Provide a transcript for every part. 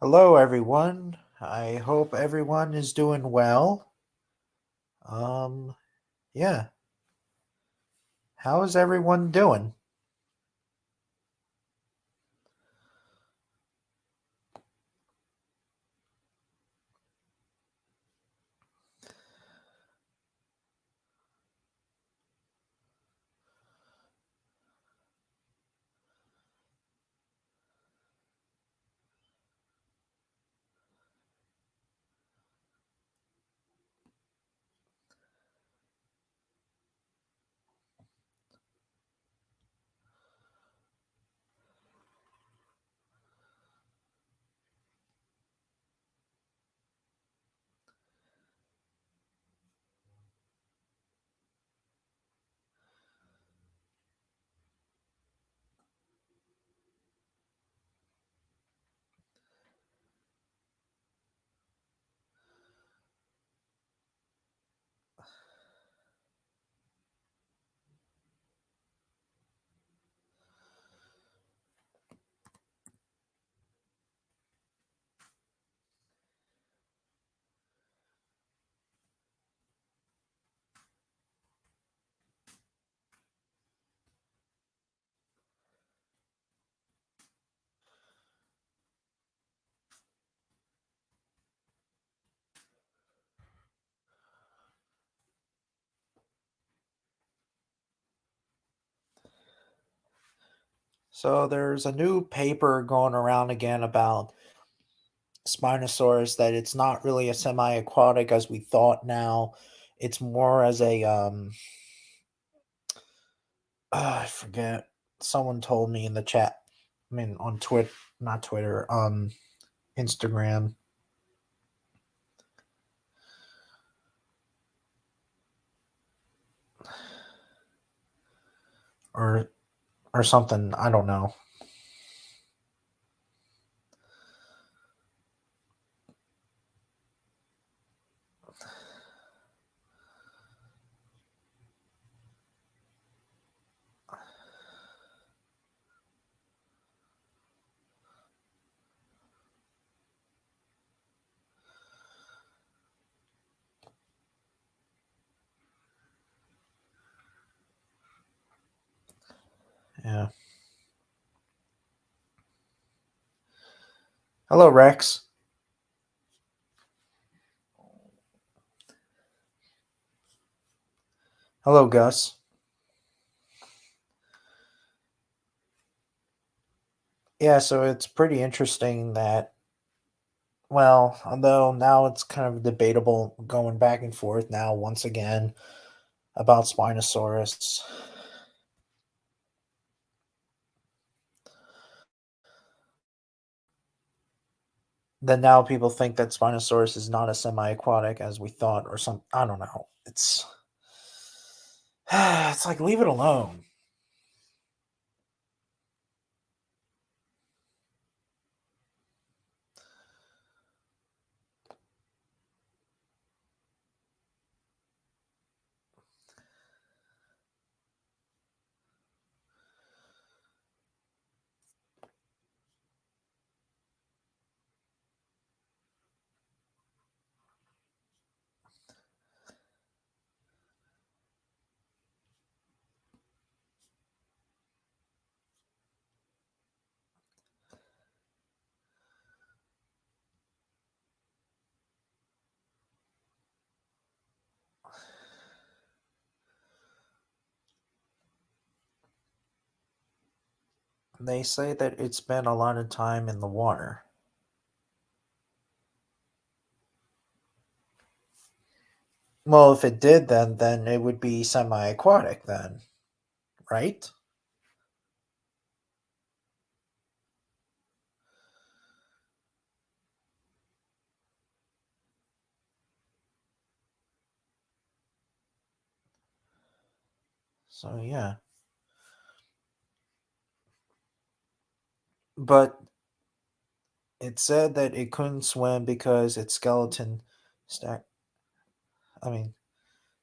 Hello, everyone. I hope everyone is doing well. Um, yeah. How is everyone doing? So, there's a new paper going around again about Spinosaurus that it's not really a semi aquatic as we thought now. It's more as a, I forget. Someone told me in the chat. I mean, on Twitter, not Twitter, Instagram, or or something. I don't know. Yeah. Hello, Rex. Hello, Gus. Yeah, so it's pretty interesting that, well, although now it's kind of debatable going back and forth now once again about Spinosaurus. Then now people think that Spinosaurus is not a semi-aquatic as we thought, or some. I don't know. It's like leave it alone. They say that it spent a lot of time in the water. Well, if it did, then it would be semi-aquatic then, right? So yeah, but it said that it couldn't swim because its skeleton stack. I mean,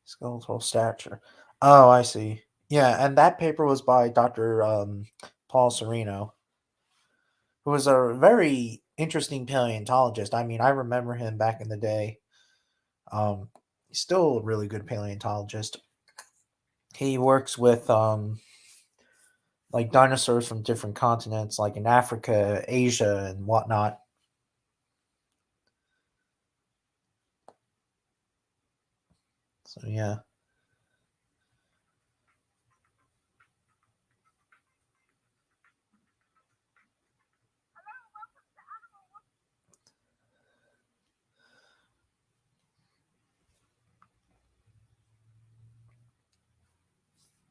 skeletal stature. Oh, I see. Yeah, and that paper was by Dr. Paul Sereno, who was a very interesting paleontologist. I mean, I remember him back in the day. Um, he's still a really good paleontologist. He works with like dinosaurs from different continents, like in Africa, Asia, and whatnot. So yeah,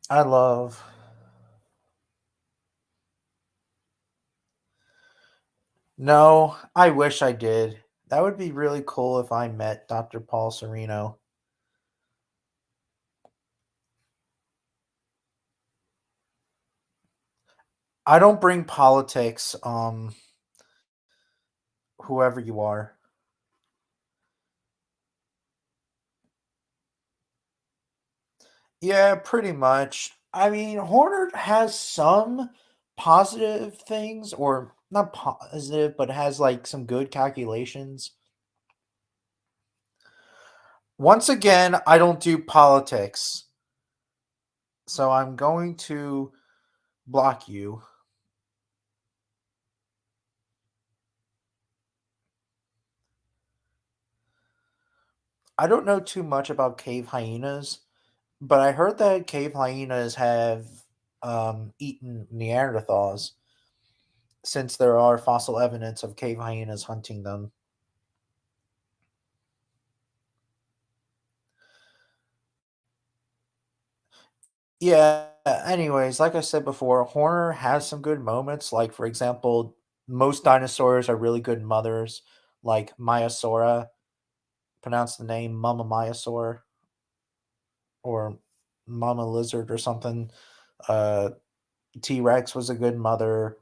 I love. No, I wish I did. That would be really cool if I met Dr. Paul Sereno. I don't bring politics, whoever you are. Yeah, pretty much. I mean, Horner has some positive things, or not positive, but has like some good calculations. Once again, I don't do politics, so I'm going to block you. I don't know too much about cave hyenas, but I heard that cave hyenas have eaten Neanderthals since there are fossil evidence of cave hyenas hunting them. Yeah, anyways, like I said before, Horner has some good moments. Like, for example, most dinosaurs are really good mothers, like Maiasaura, pronounce the name Mama Maiasaur or Mama Lizard or something. Uh, T Rex was a good mother,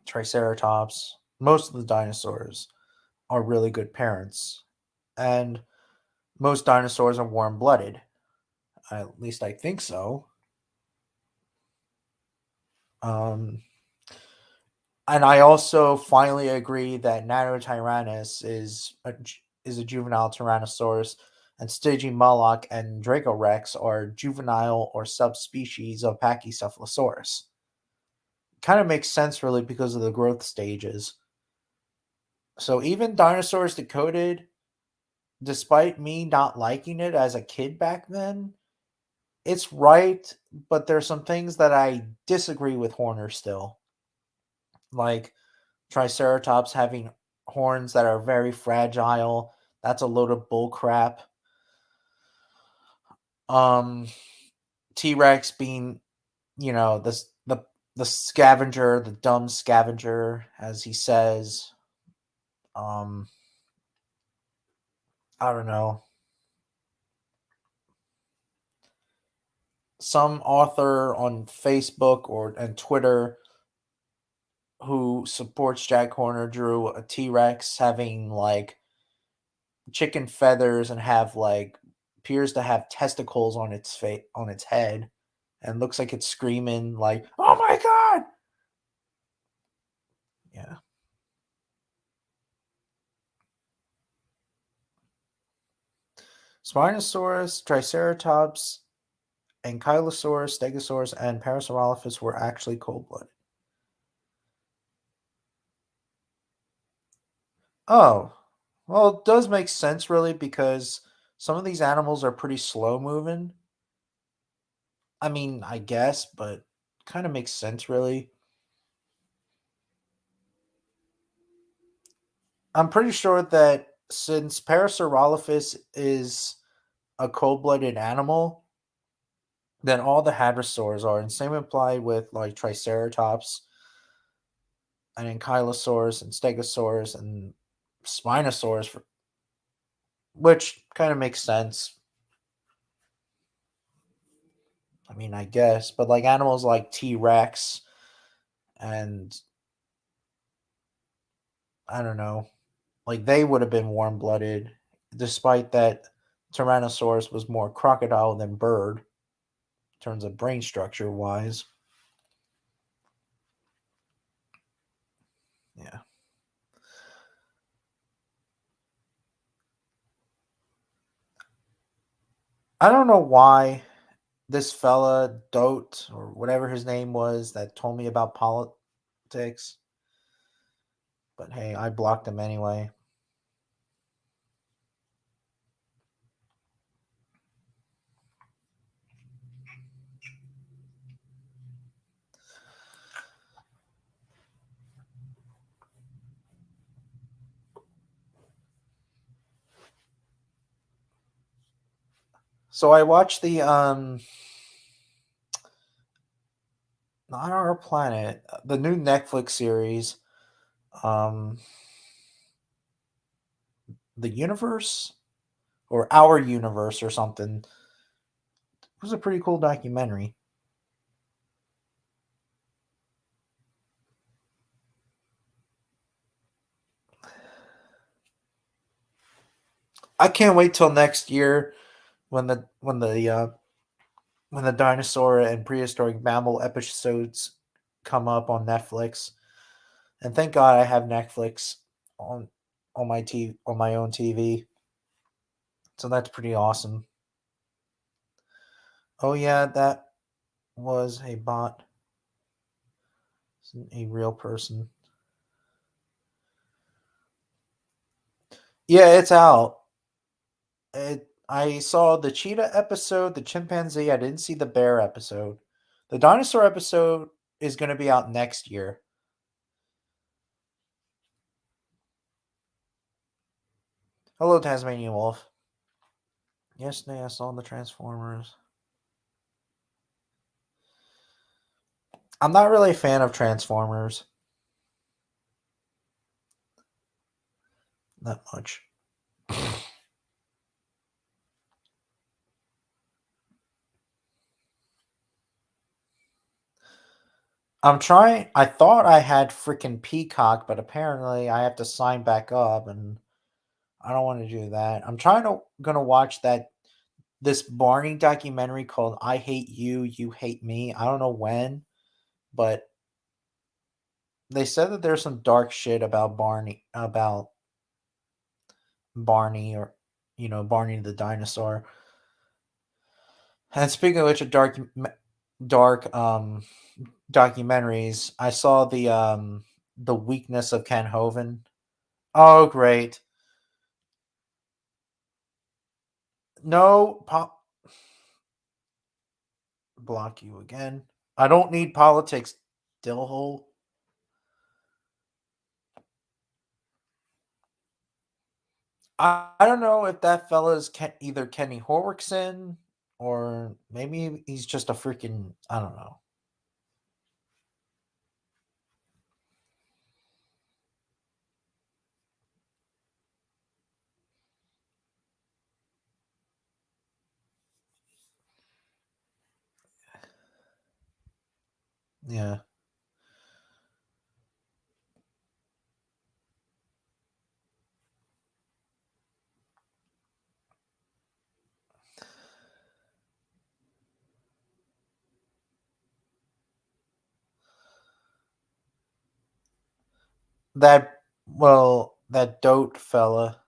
Triceratops. Most of the dinosaurs are really good parents. And most dinosaurs are warm blooded. At least I think so. Um, and I also finally agree that Nanotyrannus is a juvenile Tyrannosaurus, and Stygimoloch and Dracorex are juvenile or subspecies of Pachycephalosaurus. Kind of makes sense, really, because of the growth stages. So even Dinosaurs Decoded, despite me not liking it as a kid back then, it's right, but there's some things that I disagree with Horner still. Like Triceratops having horns that are very fragile. That's a load of bull crap. Um, T Rex being, the scavenger, the dumb scavenger, as he says. Um, I don't know. Some author on Facebook or and Twitter who supports Jack Horner drew a T Rex having like chicken feathers and have like appears to have testicles on its face on its head and looks like it's screaming like, "Oh my god!" Yeah, Spinosaurus, Triceratops, Ankylosaurus, Stegosaurus, and Parasaurolophus were actually cold-blooded. Oh, well, it does make sense really because some of these animals are pretty slow moving. I mean, I guess, but kind of makes sense really. I'm pretty sure that since Parasaurolophus is a cold-blooded animal, then all the hadrosaurs are, and same apply with like Triceratops and Ankylosaurus and Stegosaurus and Spinosaurus, which kind of makes sense. I mean, I guess, but like animals like T Rex and I don't know, like they would have been warm blooded, despite that Tyrannosaurus was more crocodile than bird in terms of brain structure wise. Yeah. I don't know why this fella Dote or whatever his name was that told me about politics, but hey, I blocked him anyway. So I watched the not our planet, the new Netflix series, um, the universe or our universe or something. It was a pretty cool documentary. I can't wait till next year when the dinosaur and prehistoric mammal episodes come up on Netflix. And thank God I have Netflix on on my own TV. So that's pretty awesome. Oh yeah, that was a bot, a real person. Yeah, it's out. I saw the cheetah episode, the chimpanzee. I didn't see the bear episode. The dinosaur episode is going to be out next year. Hello, Tasmanian Wolf. Yesterday I saw the Transformers. I'm not really a fan of Transformers. Not much. I'm trying. I thought I had freaking Peacock, but apparently I have to sign back up, and I don't want to do that. I'm trying to gonna watch this Barney documentary called "I Hate You, You Hate Me." I don't know when, but they said that there's some dark shit about Barney, or Barney the dinosaur. And speaking of which, of dark documentaries, I saw the weakness of Ken Hovind. Oh, great! No, block you again. I don't need politics, Dillhole. I don't know if that fella is either Kenny Horwickson or maybe he's just a freaking, I don't know. Yeah. That dote fella,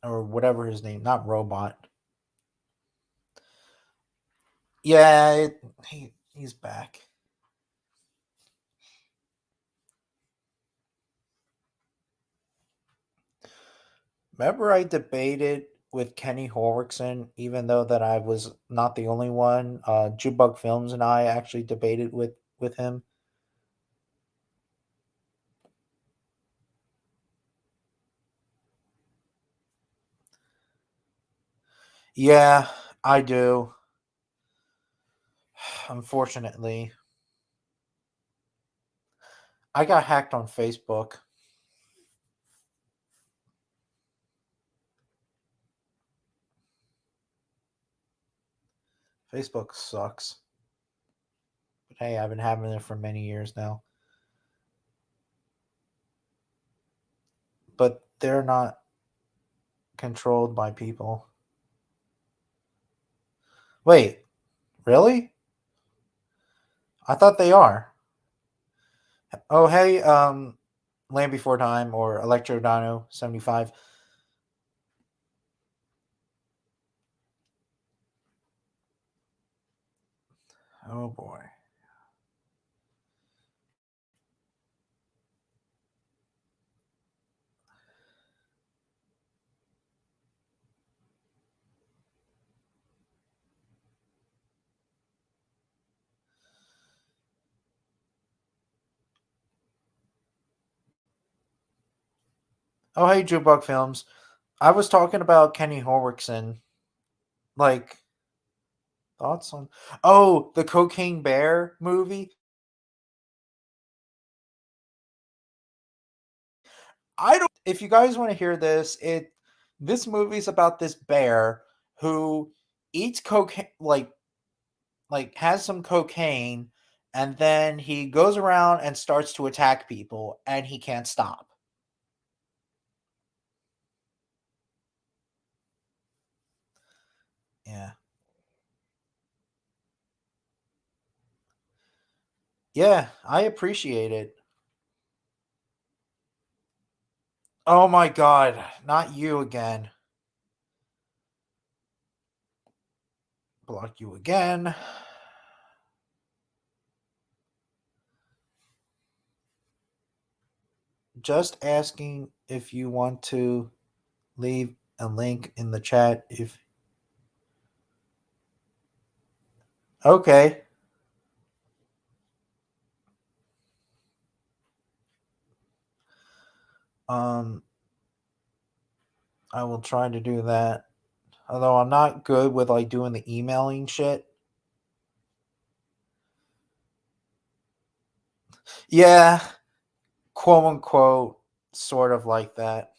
or whatever his name, not Robot. Yeah, he's back. Remember I debated with Kenny Horwickson, even though that I was not the only one. Jubug Films and I actually debated with him. Yeah, I do. Unfortunately, I got hacked on Facebook. Facebook sucks. But hey, I've been having it for many years now. But they're not controlled by people. Wait, really? I thought they are. Oh, hey, Land Before Time or Electro Dino 75. Oh boy. Oh, hey, Jukebox Films. I was talking about Kenny Horwickson. Like, thoughts on. Oh, the Cocaine Bear movie? I don't. If you guys want to hear this, this movie's about this bear who eats cocaine, like has some cocaine, and then he goes around and starts to attack people, and he can't stop. Yeah. Yeah, I appreciate it. Oh my god, not you again. Block you again. Just asking if you want to leave a link in the chat if okay. Um I will try to do that. Although I'm not good with like doing the emailing shit. Yeah, quote unquote, sort of like that.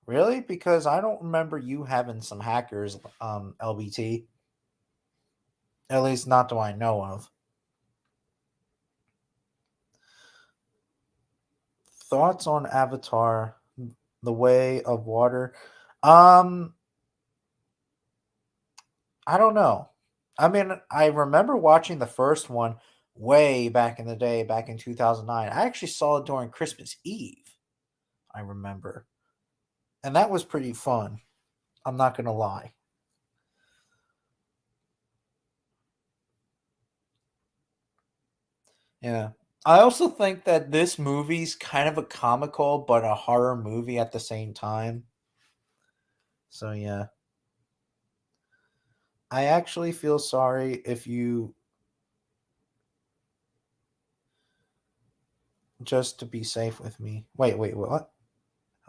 Really? Because I don't remember you having some hackers, LBT. At least not do I know of. Thoughts on Avatar: The Way of Water? Um, I don't know. I mean, I remember watching the first one way back in the day, back in 2009. I actually saw it during Christmas Eve. I remember. And that was pretty fun. I'm not going to lie. Yeah. I also think that this movie's kind of a comical but a horror movie at the same time. So yeah. I actually feel sorry if you just to be safe with me. Wait, what?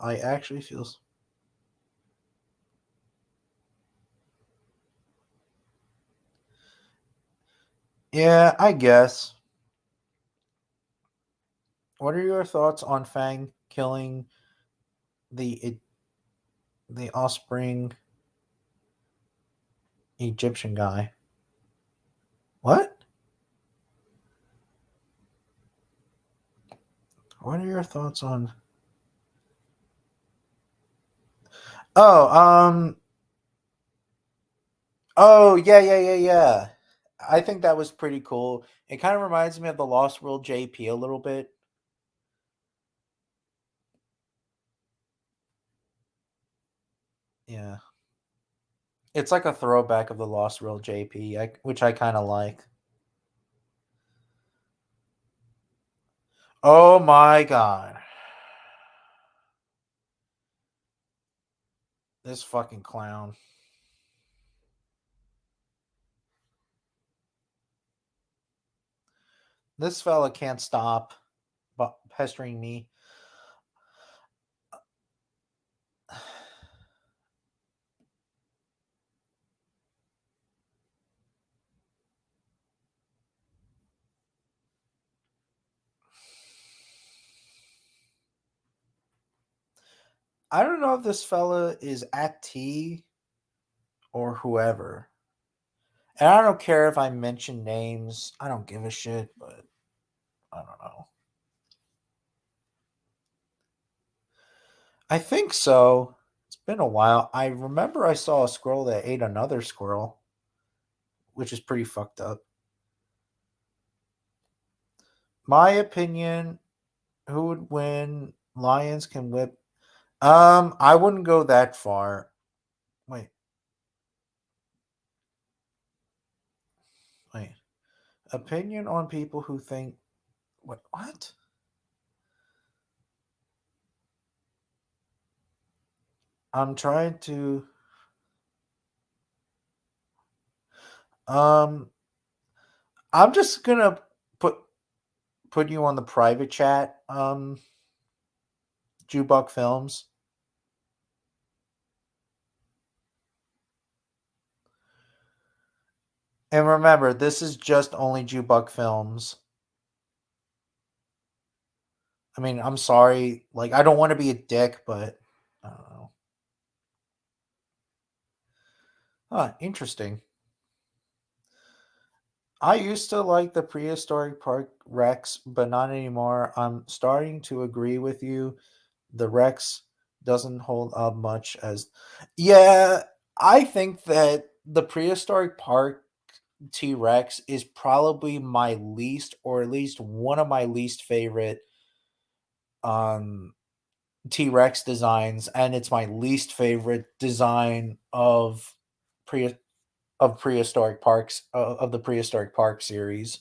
I actually feel Yeah, I guess. What are your thoughts on Fang killing the the offspring Egyptian guy? What? What are your thoughts on? Oh, oh yeah. I think that was pretty cool. It kind of reminds me of the Lost World JP a little bit. Yeah, it's like a throwback of the Lost World JP, which I kind of like. Oh my god, this fucking clown. This fella can't stop pestering me. I don't know if this fella is at T or whoever. And I don't care if I mention names. I don't give a shit, but I don't know. I think so. It's been a while. I remember I saw a squirrel that ate another squirrel, which is pretty fucked up. My opinion, who would win? Lions can whip. I wouldn't go that far. Wait, wait. Opinion on people who think what? I'm trying to um I'm just gonna put put you on the private chat, Jubok Films. And remember, this is just only Jubok Films. I mean, I'm sorry, like I don't want to be a dick, but I don't know. Huh, interesting. I used to like the prehistoric park Rex, but not anymore. I'm starting to agree with you. The Rex doesn't hold up much as. Yeah, I think that the prehistoric park T Rex is probably my least, or at least one of my least favorite um T Rex designs, and it's my least favorite design of pre prehistoric parks of the prehistoric park series.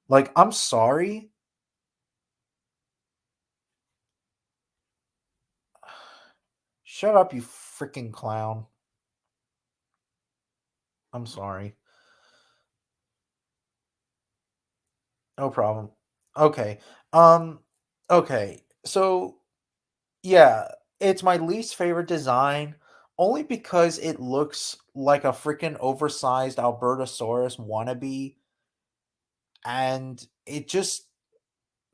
Like, I'm sorry. Shut up, you freaking clown. I'm sorry. No problem. Okay. Um okay. So yeah, it's my least favorite design only because it looks like a freaking oversized Albertosaurus wannabe, and it just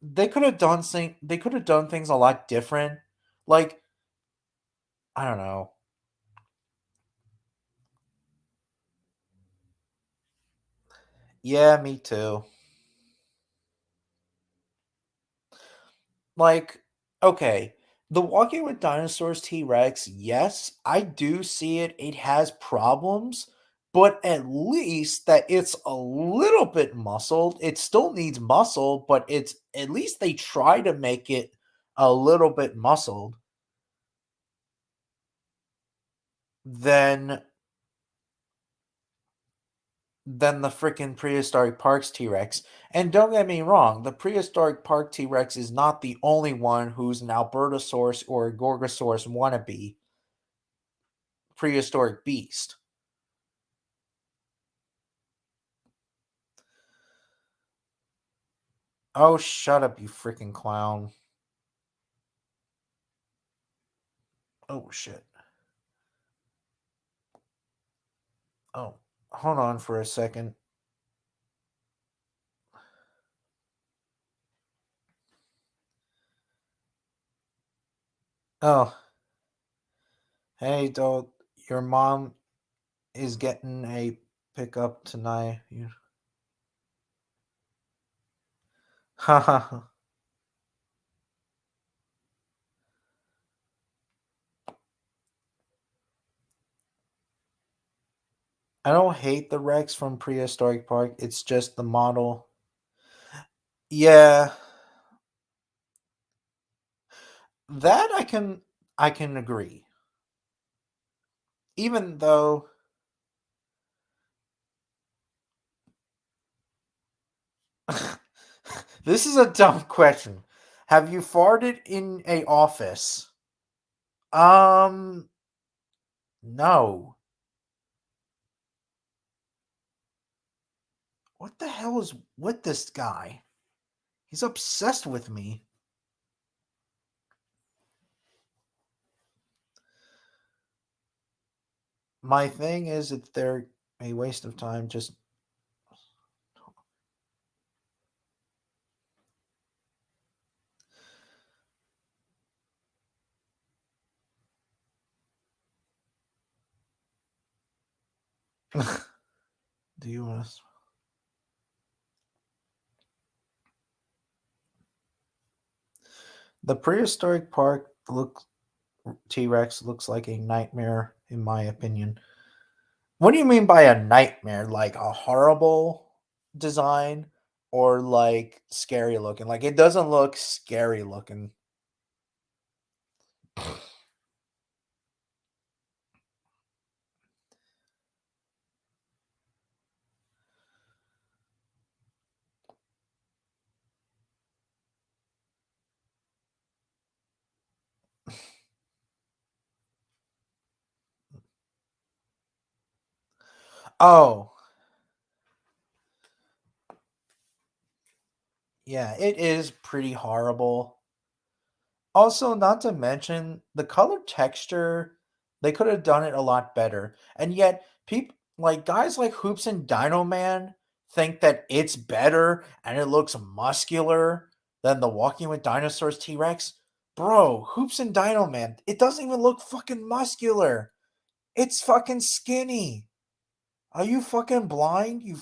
they could have done things a lot different. Like, I don't know. Yeah, me too. Like, okay, the Walking with Dinosaurs T-Rex, yes, I do see it. It has problems, but at least that it's a little bit muscled. It still needs muscle, but it's at least they try to make it a little bit muscled than than the freaking prehistoric parks T-Rex. And don't get me wrong, the prehistoric park T-Rex is not the only one who's an Albertosaurus or a Gorgosaurus wannabe prehistoric beast. Oh, shut up, you freaking clown. Oh, shit. Oh, hold on for a second. Oh, hey, don't. Your mom is getting a pickup tonight. Haha. I don't hate the Rex from Prehistoric Park. It's just the model. Yeah, that I can agree. Even though this is a dumb question. Have you farted in a office? Um, no. What the hell is with this guy? He's obsessed with me. My thing is that they're a waste of time. Just do you want to? The prehistoric park look T Rex looks like a nightmare, in my opinion. What do you mean by a nightmare? Like a horrible design? or like scary looking. Like it doesn't look scary looking. Oh, yeah, it is pretty horrible. Also, not to mention the color texture, they could have done it a lot better. And yet, people like guys like Hoops and Dino Man think that it's better and it looks muscular than the Walking with Dinosaurs T Rex. Bro, Hoops and Dino Man, it doesn't even look fucking muscular. It's fucking skinny. Are you fucking blind? You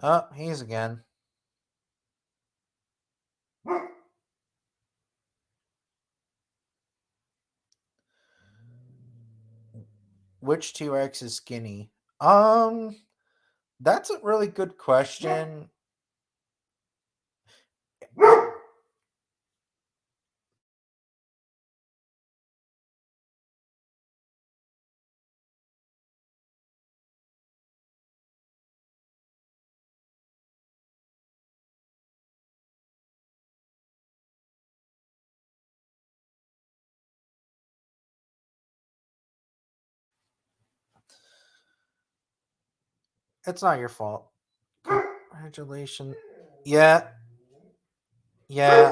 Oh, he's again. Which T Rex is skinny? That's a really good question. It's not your fault. Congratulations. Yeah, yeah,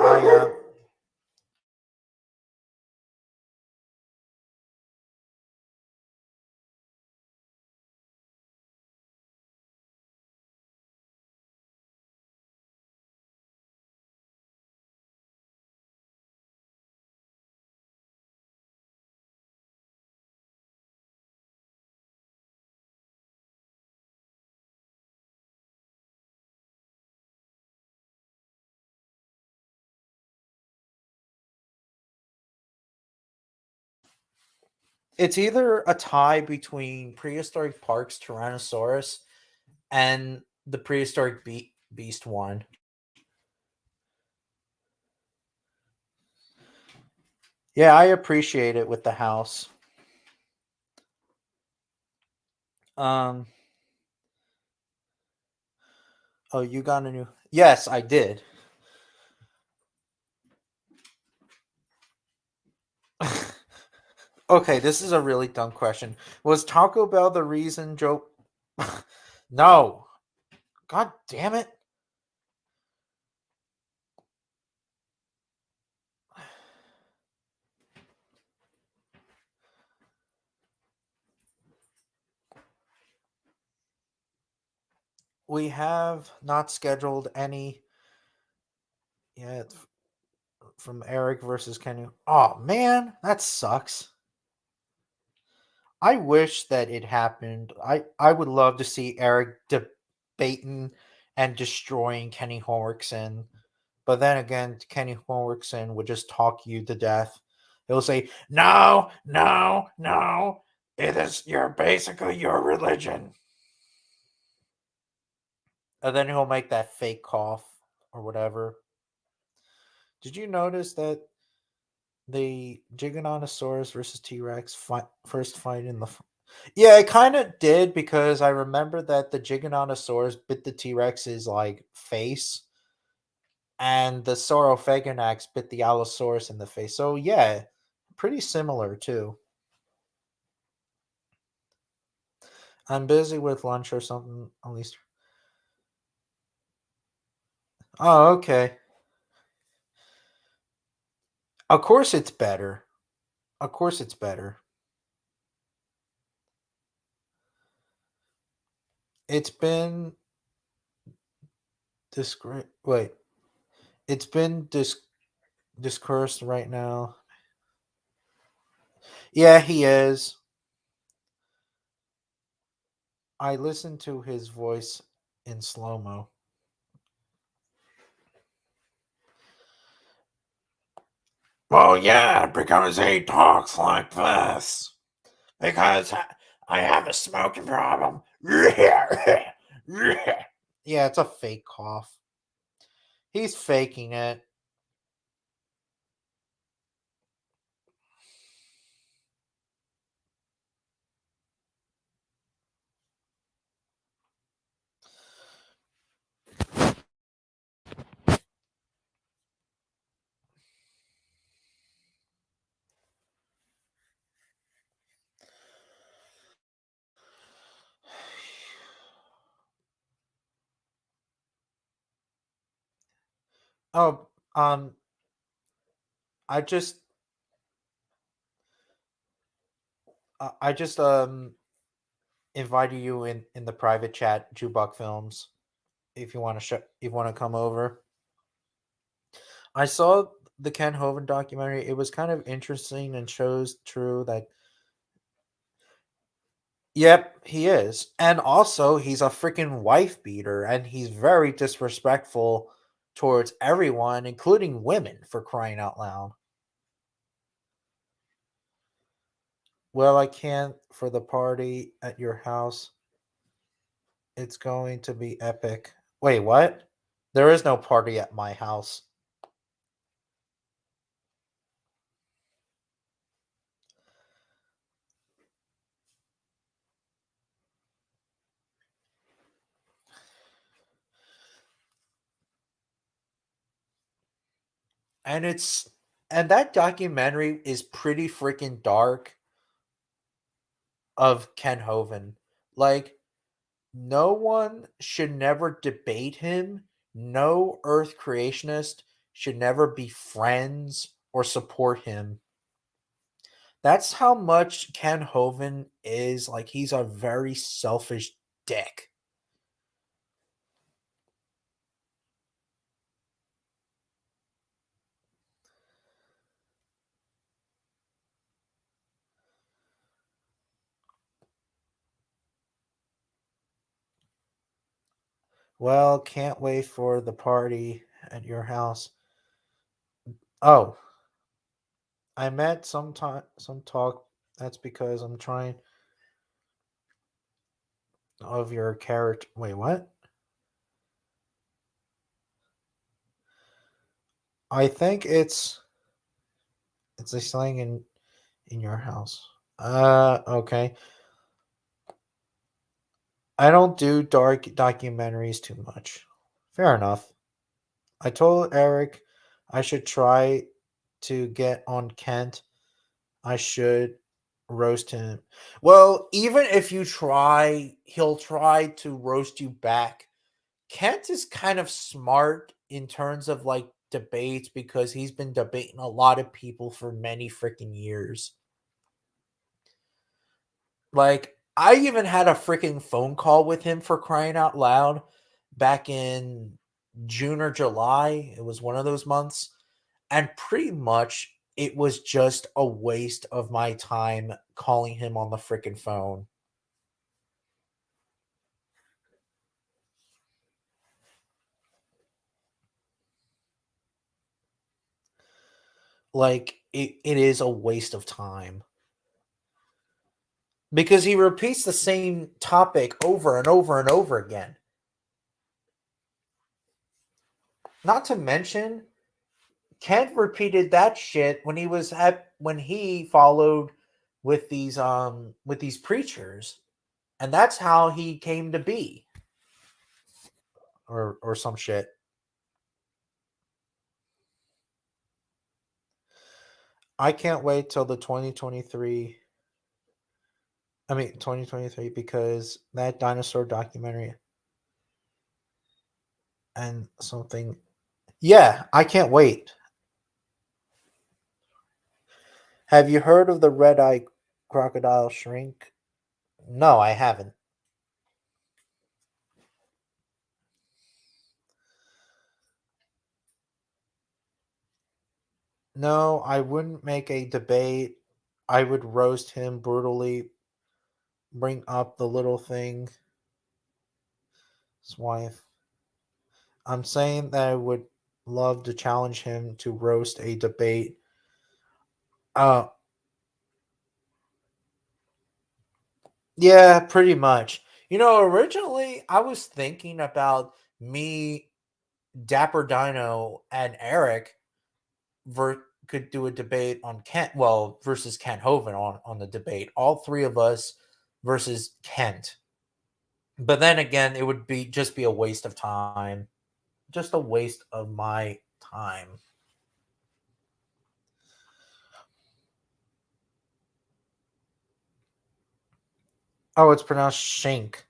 it's either a tie between prehistoric parks Tyrannosaurus and the prehistoric beast one. Yeah, I appreciate it with the house. Um, oh, you got a new. Yes, I did. Okay, this is a really dumb question. Was Taco Bell the reason Joe? No. God damn it. We have not scheduled any yet from Eric versus Kenny. Oh man, that sucks. I wish that it happened. I would love to see Eric debating and destroying Kenny Horwickson. But then again, Kenny Horwickson would just talk you to death. He'll say, "No, no, no. It is you're basically your religion." And then he'll make that fake cough or whatever. Did you notice that the Giganotosaurus versus T Rex first fight in the. Yeah, it kind of did because I remember that the Giganotosaurus bit the T Rex's like face, and the Saurophaganax bit the Allosaurus in the face. So yeah, pretty similar too. I'm busy with lunch or something. At least. Oh, okay. Of course it's better. Of course it's better. It's been wait. It's been discoursed right now. Yeah, he is. I listened to his voice in slow mo. Well, yeah, because he talks like this. Because I have a smoking problem. Yeah, it's a fake cough. He's faking it. Oh, I just, I just invited you in the private chat, Jubok Films. If you want to if you want to come over, I saw the Ken Hovind documentary. It was kind of interesting and shows true that yep, he is. And also, he's a freaking wife beater and he's very disrespectful towards everyone, including women, for crying out loud. Well, I can't for the party at your house. It's going to be epic. Wait, what? There is no party at my house. And it's and that documentary is pretty freaking dark of Ken Hovind. Like no one should never debate him. No Earth creationist should never be friends or support him. That's how much Ken Hovind is. Like, he's a very selfish dick. Well, can't wait for the party at your house. Oh, I met some talk. That's because I'm trying of your character. Wait, what? I think it's a slang in your house. Okay. I don't do dark documentaries too much. Fair enough. I told Eric I should try to get on Kent. I should roast him. Well, even if you try, he'll try to roast you back. Kent is kind of smart in terms of like debates because he's been debating a lot of people for many freaking years. Like, I even had a freaking phone call with him for crying out loud back in June or July. It was one of those months. And pretty much it was just a waste of my time calling him on the freaking phone. Like, it is a waste of time because he repeats the same topic over and over and over again. Not to mention, Kent repeated that shit when when he followed with these preachers, and that's how he came to be, or some shit. I can't wait till the 2023. I mean 2023 because that dinosaur documentary and something. Yeah, I can't wait. Have you heard of the red eye crocodile shrink? No, I haven't. No, I wouldn't make a debate. I would roast him brutally, bring up the little thing, his wife. I'm saying that I would love to challenge him to roast a debate. Uh yeah, pretty much. Originally I was thinking about me, Dapper Dino, and Eric could do a debate on Kent, well, versus Kent Hovind on the debate. All three of us versus Kent. But then again, it would be a waste of time. Just a waste of my time. Oh, it's pronounced Shank.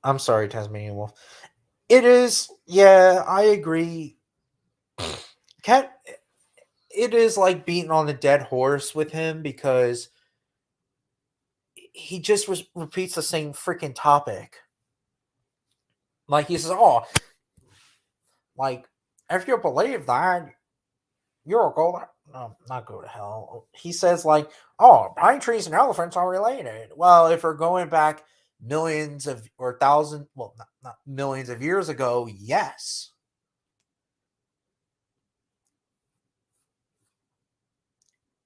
I'm sorry, Tasmanian Wolf. It is, yeah, I agree. Cat, it is like beating on a dead horse with him because he just repeats the same freaking topic. Like he says, "Oh, like if you believe that, you'll go to no, not go to hell." He says like, "Oh, pine trees and elephants are related." Well, if we're going back millions of or thousand, well, not millions of years ago, yes.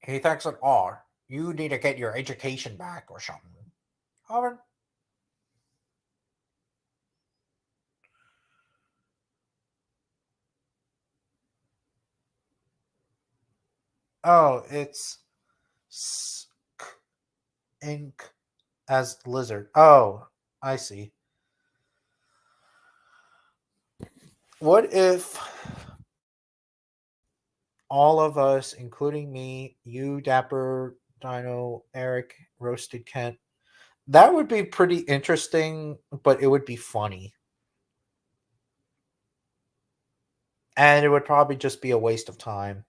He thinks that, "Oh, you need to get your education back or something." However, oh, it's ink as lizard. Oh, I see. What if all of us, including me, you, Dapper, Dino, Eric, Roasted Kent, that would be pretty interesting, but it would be funny. And it would probably just be a waste of time.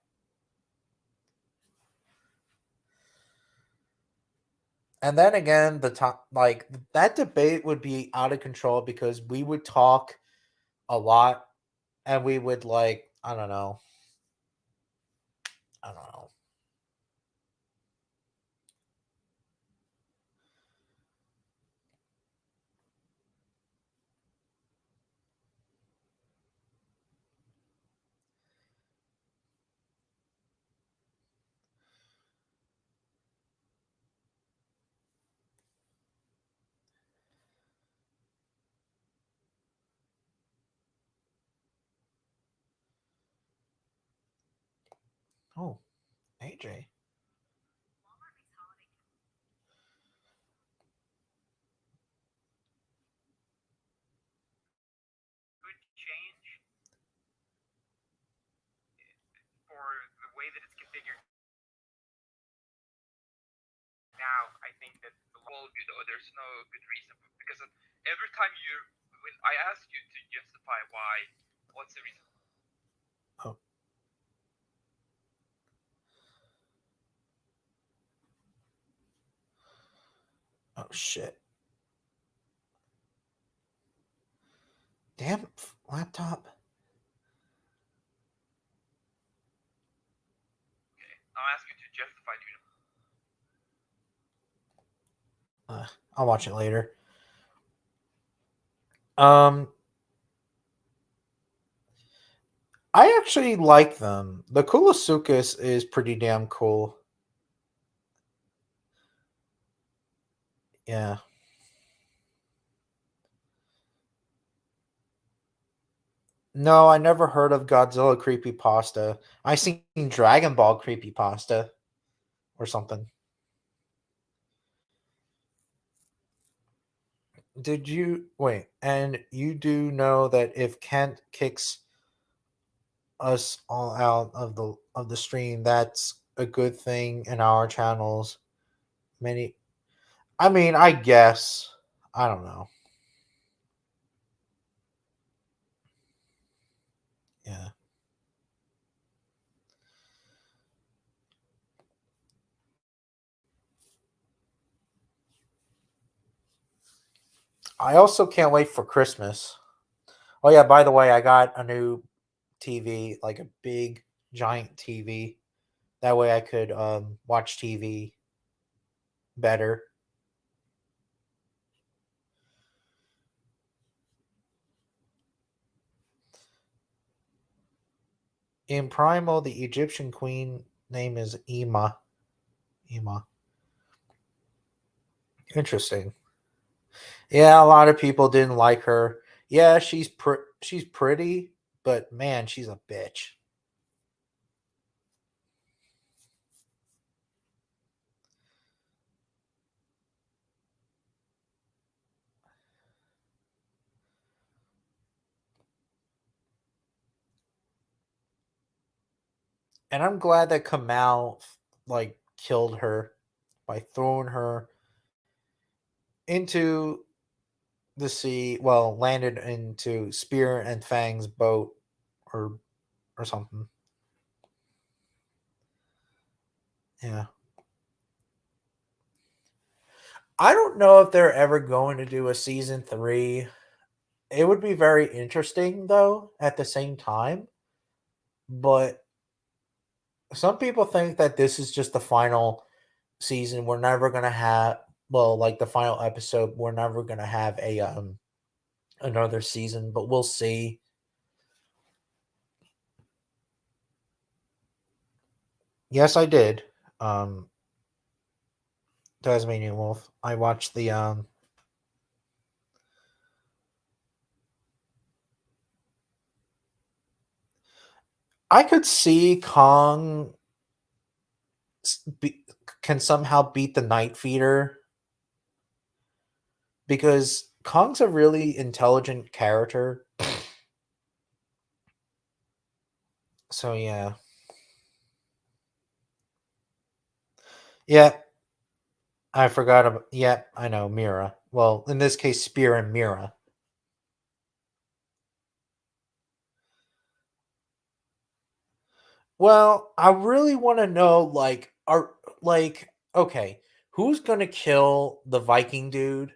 And then again, the top like that debate would be out of control because we would talk a lot and we would like, I don't know. I don't know. Oh, AJ. Oh, oh shit. Damn laptop. I'll watch it later. Um, I actually like them. The Kulasukas is pretty damn cool. Yeah. No, I never heard of Godzilla creepypasta. I seen Dragon Ball creepypasta or something. Did you wait? And you do know that if Kent kicks us all out of the stream, that's a good thing in our channels. Many, I mean, I guess I don't know. Yeah. I also can't wait for Christmas. Oh yeah, by the way, I got a new TV, like a big giant TV. That way I could watch TV better. In Primal, the Egyptian queen name is Ima. Ima. Interesting. Yeah, a lot of people didn't like her. Yeah, she's pretty, but man, she's a bitch. And I'm glad that Kamal like killed her by throwing her into the sea. Well, landed into Spear and Fang's boat, or or something. Yeah. I don't know if they're ever going to do a season 3. It would be very interesting though at the same time, but some people think that this is just the final season. We're never going to have, well, like the final episode, we're never going to have a another season, but we'll see. Yes, I did. Um Tasmanian Wolf. I watched the I could see Kong be, can somehow beat the Night Feeder because Kong's a really intelligent character. So yeah. Yeah, I forgot about, yeah, I know Mira. Well, in this case Spear and Mira. Well, I really want to know like are like okay, who's going to kill the Viking dude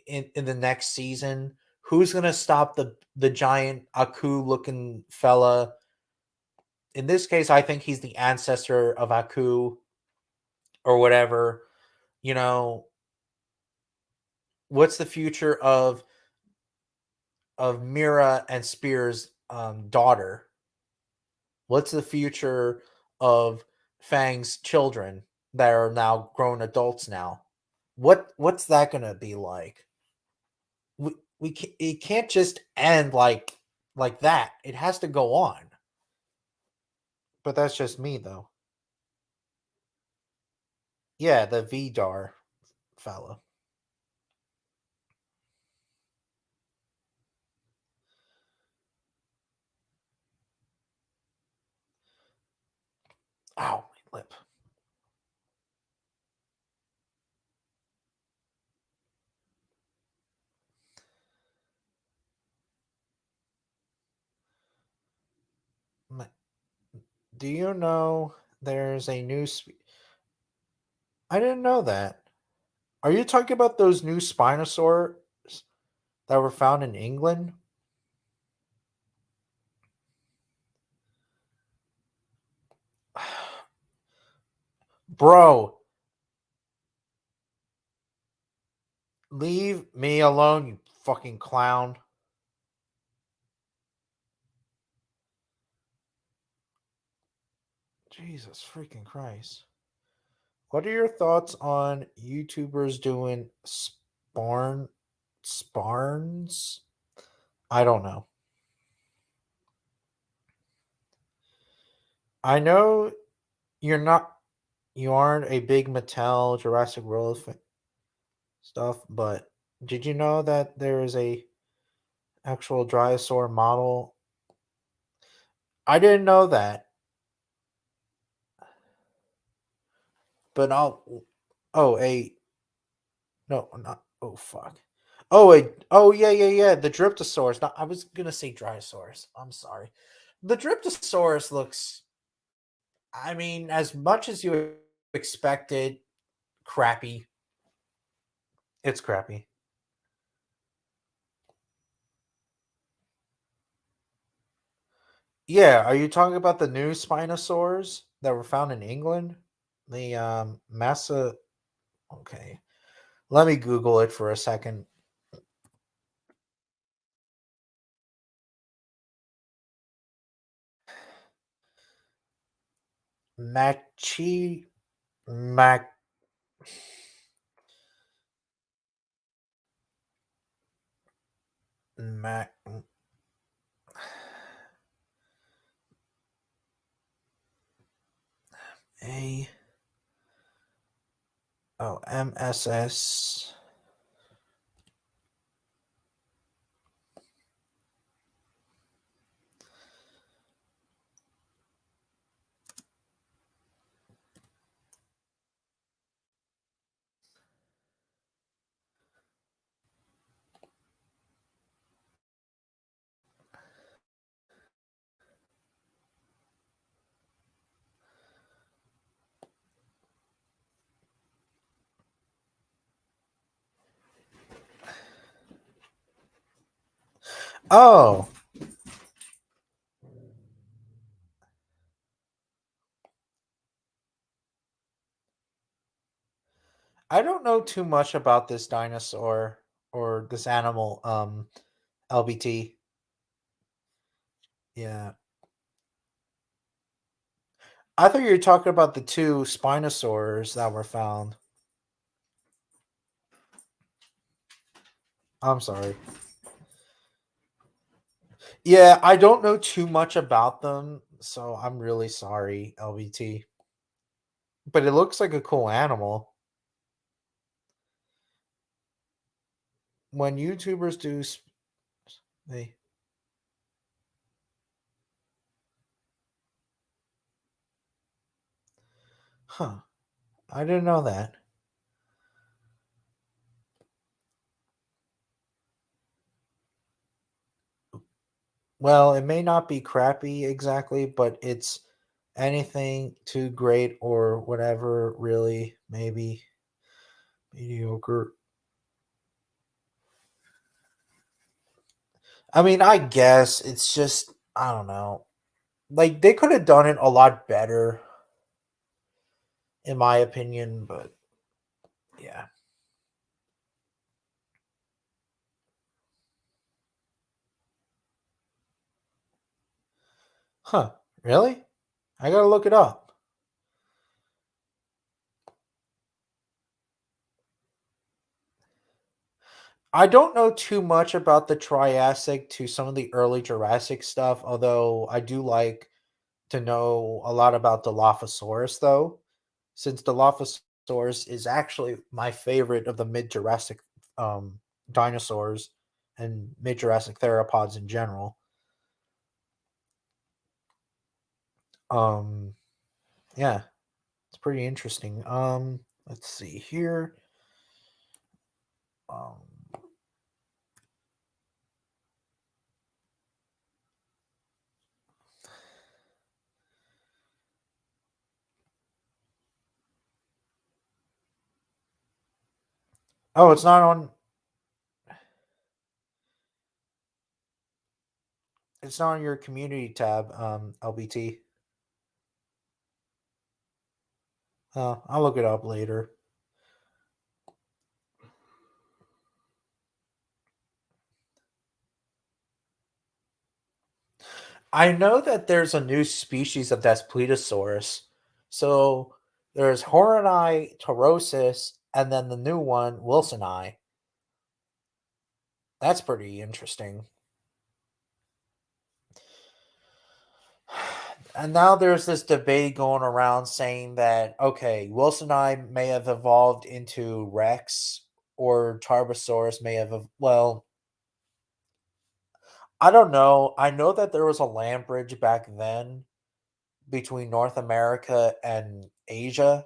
in the next season? Who's going to stop the giant Aku looking fella? In this case, I think he's the ancestor of Aku or whatever. You know, what's the future of Mira and Spear's daughter? What's the future of Fang's children that are now grown adults now? What's that gonna be like? It can't just end like that. It has to go on. But that's just me though. Yeah, the Vidar fella. Ow, my lip. My, do you know there's a new? I didn't know that. Are you talking about those new Spinosaurs that were found in England? Bro, leave me alone, you fucking clown. Jesus freaking Christ. What are your thoughts on YouTubers doing sparns? I don't know. I know you're not you aren't a big Mattel Jurassic World stuff, but did you know that there is a actual Dryosaur model? I didn't know that, but I'll. Oh, a no, not. Oh fuck. Oh yeah, yeah, yeah. The Dryptosaurus. Not, I was gonna say Dryosaurus. I'm sorry. The Dryptosaurus looks. I mean, as much as you expected, crappy. It's crappy. Yeah, are you talking about the new Spinosaurs that were found in England? The Massa. Okay, let me Google it for a second. Machi Mac Mac A MSS. Oh, I don't know too much about this dinosaur or this animal. LBT. Yeah, I thought you were talking about the two Spinosaurs that were found. I'm sorry. Yeah, I don't know too much about them, so I'm really sorry, LBT. But it looks like a cool animal. When YouTubers do, they, huh? I didn't know that. Well, it may not be crappy exactly, but it's anything too great or whatever. Really, maybe mediocre. I mean, I guess it's just I don't know. Like they could have done it a lot better, in my opinion. But yeah, huh? Really? I gotta look it up. I don't know too much about the Triassic to some of the early Jurassic stuff, although I do like to know a lot about Dilophosaurus, though, since Dilophosaurus is actually my favorite of the mid Jurassic dinosaurs and mid Jurassic theropods in general. Um, yeah, it's pretty interesting. Let's see here. Um, oh, it's not on your community tab, LBT. I'll look it up later. I know that there's a new species of Daspletosaurus. So there's Horani torosus, and then the new one, Wilsoni. That's pretty interesting. And now there's this debate going around saying that, okay, Wilsoni may have evolved into Rex, or Tarbosaurus may have, well, I don't know. I know that there was a land bridge back then between North America and Asia.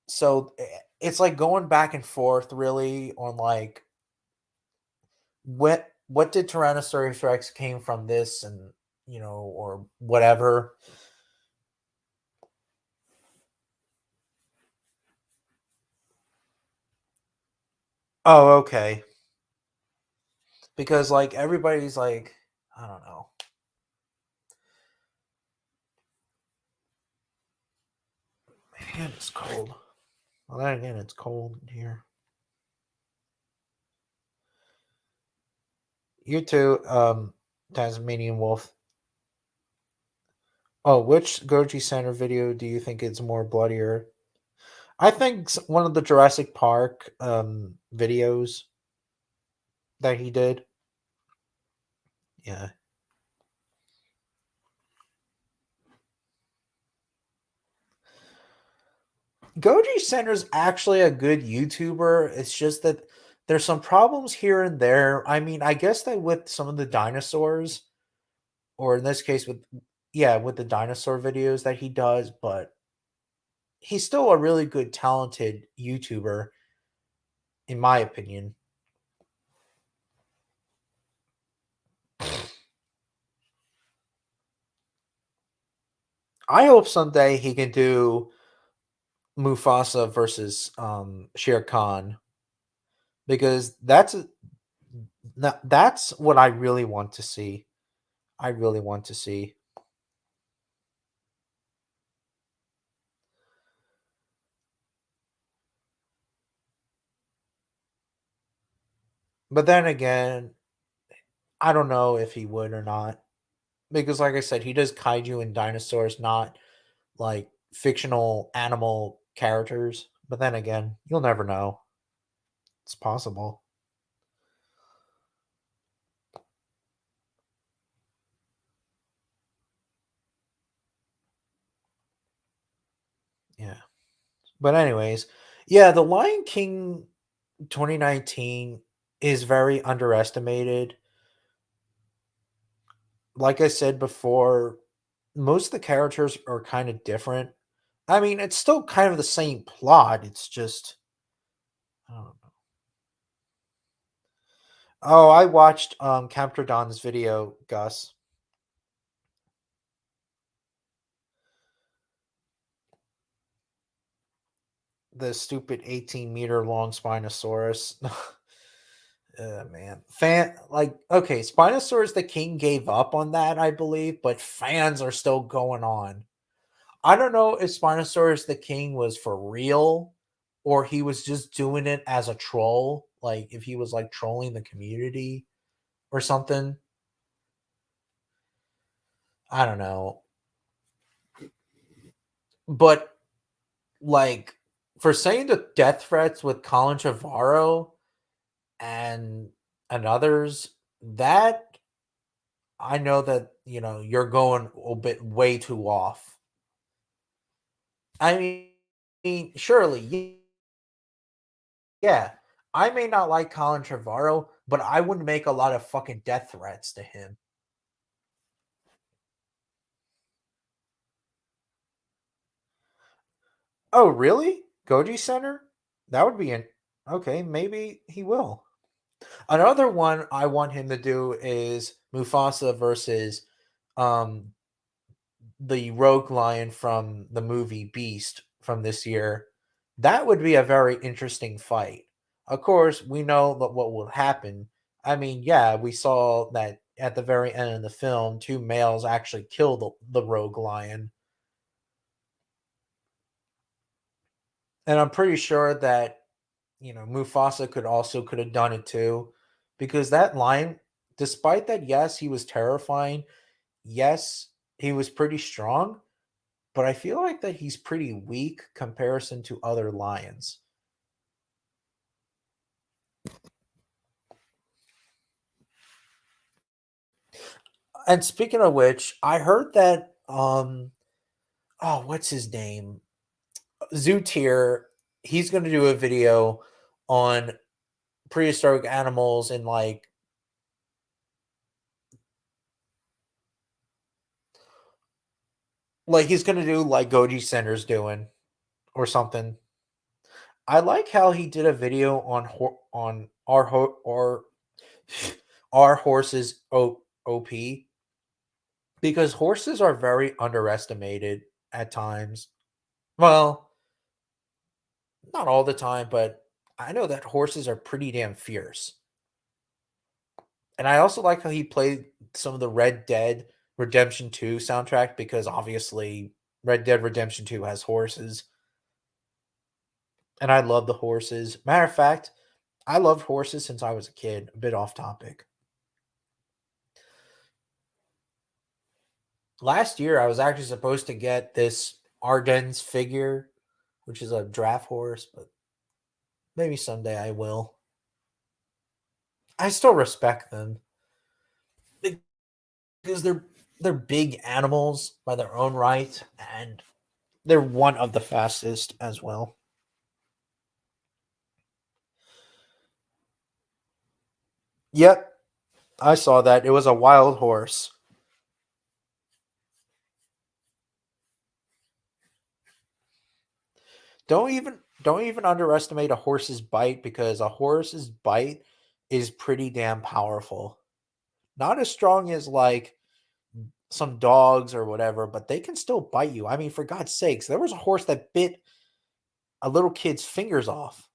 So it's like going back and forth really on like what did Tyrannosaurus Rex came from this, and or whatever. Oh, okay. Because like everybody's like, I don't know. Man, it's cold. Well, then again, it's cold here. You too, Tasmanian Wolf. Oh, which Goji Center video do you think is more bloodier? I think one of the Jurassic Park videos that he did. Yeah. Goji Center's actually a good YouTuber. It's just that there's some problems here and there. I mean, I guess that with some of the dinosaurs, or in this case with yeah, with the dinosaur videos that he does, but he's still a really good talented YouTuber in my opinion. I hope someday he can do Mufasa versus Shere Khan because that's what I really want to see. I really want to see. But then again, I don't know if he would or not because like I said, he does kaiju and dinosaurs, not like fictional animal characters. But then again, you'll never know. It's possible. Yeah. But anyways, yeah, The Lion King 2019 is very underestimated. Like I said before, most of the characters are kind of different. I mean, it's still kind of the same plot. It's just I don't know. Oh, I watched Capture Don's video, Gus. The stupid 18-meter long Spinosaurus. Man. Okay, Spinosaurus the King gave up on that, I believe, but fans are still going on. I don't know if Spinosaurus the King was for real or he was just doing it as a troll, like if he was like trolling the community or something. I don't know. But like for saying the death threats with Colin Trevorrow and others, that I know that you're going a bit way too off. I surely, yeah. I may not like Colin Trevorrow, but I wouldn't make a lot of fucking death threats to him. Oh, really? Goji Center? That would be an okay. Maybe he will. Another one I want him to do is Mufasa versus um the rogue lion from the movie Beast from this year. That would be a very interesting fight. Of course, we know that what will happen. I mean, yeah, we saw that at the very end of the film, two males actually kill the rogue lion. And I'm pretty sure that, Mufasa could have done it too. Because that lion, despite that, yes, he was terrifying. Yes, he was pretty strong, but I feel like that he's pretty weak comparison to other lions. And speaking of which, I heard that oh, what's his name? Zootier, he's going to do a video on prehistoric animals and like he's going to do like Goji Center's doing or something. I like how he did a video on our horses OP because horses are very underestimated at times. Well, not all the time, but I know that horses are pretty damn fierce. And I also like how he played some of the Red Dead Redemption 2 soundtrack because obviously Red Dead Redemption 2 has horses, and I love the horses. Matter of fact, I loved horses since I was a kid. A bit off topic. Last year, I was actually supposed to get this Ardennes figure, which is a draft horse, but maybe someday I will. I still respect them because they're big animals by their own right, and they're one of the fastest as well. Yep, I saw that. It was a wild horse. Don't even underestimate a horse's bite because a horse's bite is pretty damn powerful. Not as strong as like some dogs or whatever, but they can still bite you. I mean, for God's sakes, there was a horse that bit a little kid's fingers off.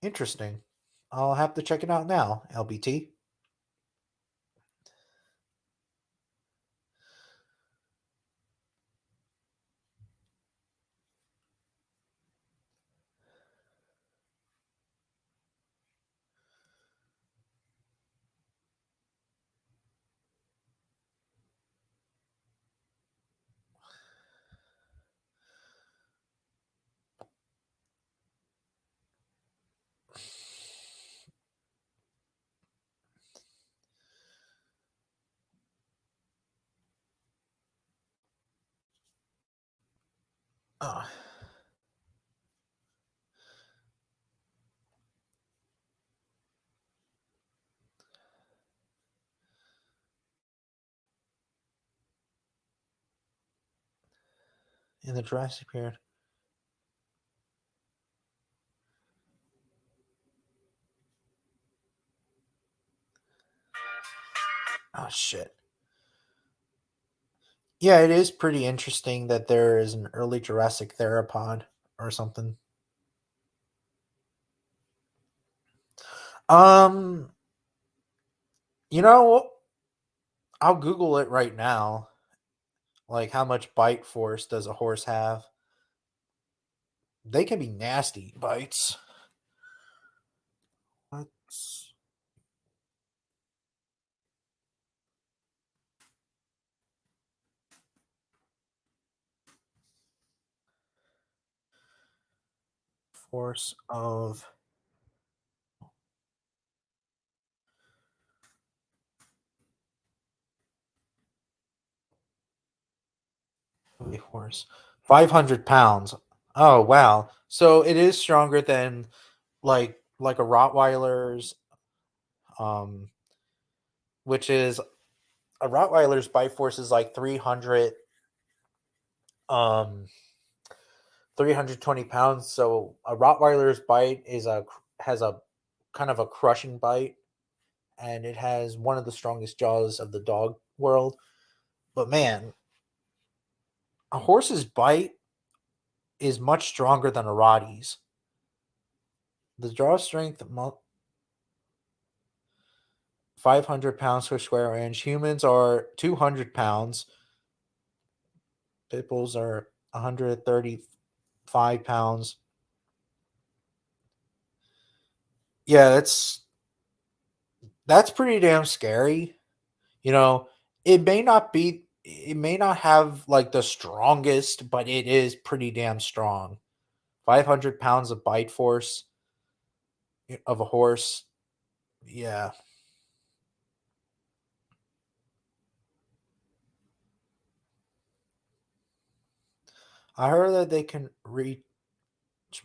Interesting. I'll have to check it out now, LBT. Uh, in the Jurassic period. Oh shit. Yeah, it is pretty interesting that there is an early Jurassic theropod or something. Um, you know, I'll Google it right now. Like, how much bite force does a horse have? They can be nasty bites. What's force of a horse? 500 pounds. Oh wow! So it is stronger than like a Rottweiler's, um, which is a Rottweiler's bite force is like 300, um, 320 pounds. So a Rottweiler's bite has a kind of a crushing bite, and it has one of the strongest jaws of the dog world. But man, a horse's bite is much stronger than a Rottie's. The jaw strength 500 pounds per square inch. Humans are 200 pounds. Pit bulls are 135 pounds. Yeah, that's pretty damn scary. You know, it may not have like the strongest, but it is pretty damn strong. 500 pounds of bite force of a horse. Yeah. I heard that they can reach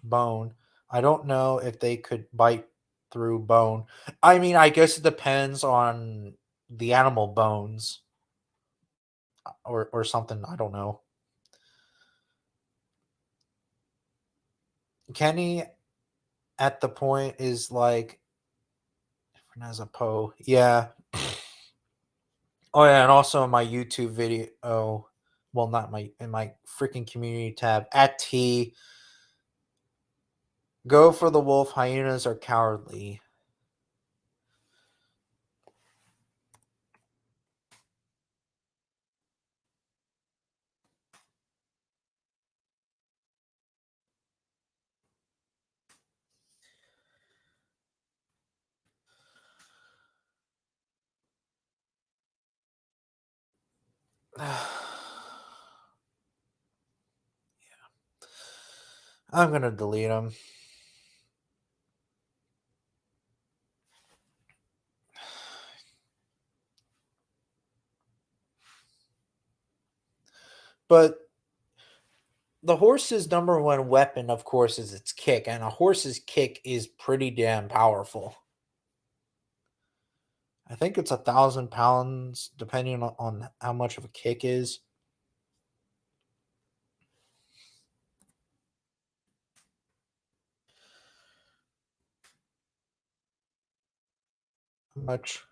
bone. I don't know if they could bite through bone. I mean, I guess it depends on the animal bones or something. I don't know. Kenny at the point is like as a Poe. Yeah. Oh yeah, and also in my YouTube video, well, not my in my freaking community tab at T. Go for the wolf. Hyenas are cowardly. I'm gonna delete them. But the horse's number one weapon, of course, is its kick, and a horse's kick is pretty damn powerful. I think it's 1,000 pounds, depending on how much of a kick is. How much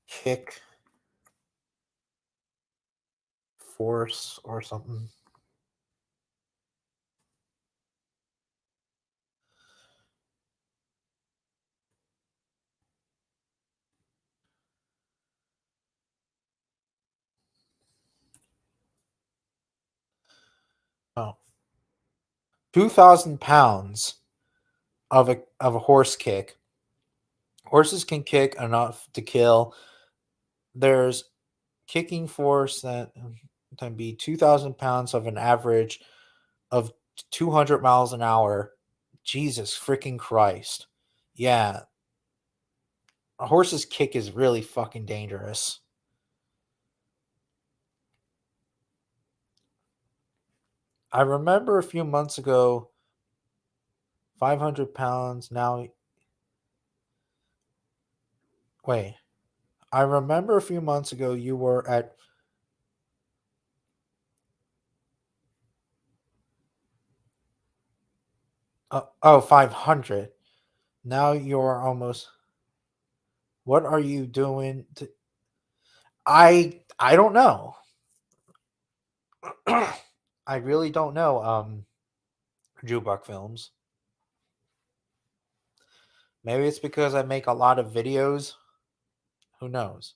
kick force or something. Oh, 2,000 pounds of a horse kick. Horses can kick enough to kill. There's kicking force that can be 2,000 pounds of an average of 200 miles an hour. Jesus freaking Christ. Yeah, a horse's kick is really fucking dangerous. I remember a few months ago, 500 pounds. Now, wait. I remember a few months ago you were at. Oh, 500. Now you're almost. What are you doing? I don't know. I really don't know. Jubok films. Maybe it's because I make a lot of videos. Who knows?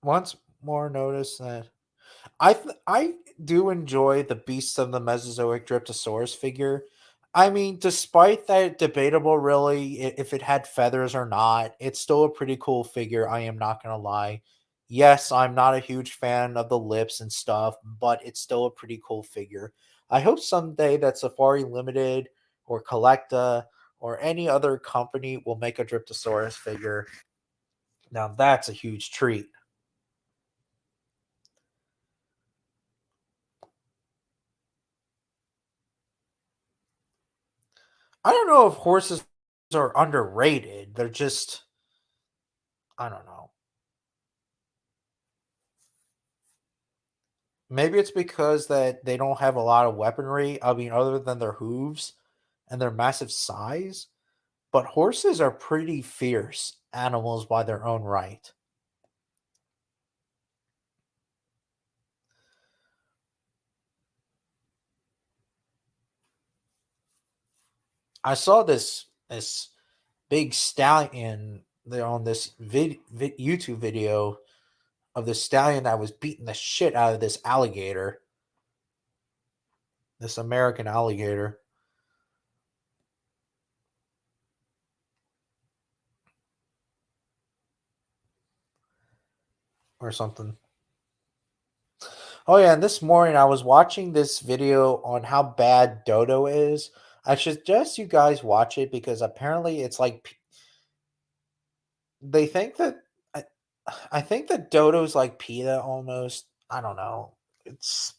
Once more, notice that I do enjoy the Beasts of the Mesozoic Dryptosaurus figure. I mean, despite that debatable, really, if it had feathers or not, it's still a pretty cool figure. I am not gonna lie. Yes, I'm not a huge fan of the lips and stuff, but it's still a pretty cool figure. I hope someday that Safari Limited or Collecta or any other company will make a Dryptosaurus figure. Now that's a huge treat. I don't know if horses are underrated. They're just I don't know. Maybe it's because that they don't have a lot of weaponry. I mean, other than their hooves and their massive size. But horses are pretty fierce animals by their own right. I saw this big stallion there on this YouTube video of this stallion that was beating the shit out of this alligator, this American alligator or something. Oh yeah, and this morning I was watching this video on how bad Dodo is. I suggest you guys watch it because apparently it's like they think that I, I think that Dodo's like PETA almost. I don't know. It's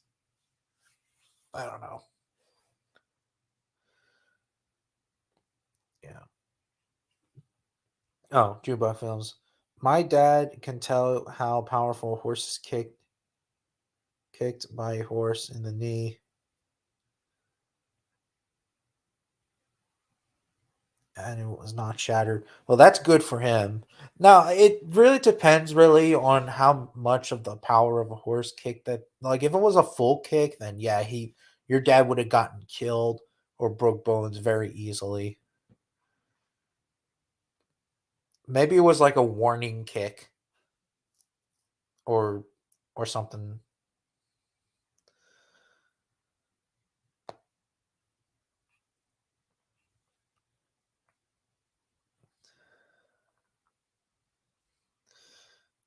I don't know. Yeah. Oh, Juba films. My dad can tell how powerful horses kicked by a horse in the knee. and it was not shattered. Well, that's good for him. Now, it really depends really on how much of the power of a horse kick that like if it was a full kick, then yeah, he your dad would have gotten killed or broke bones very easily. Maybe it was like a warning kick or or something.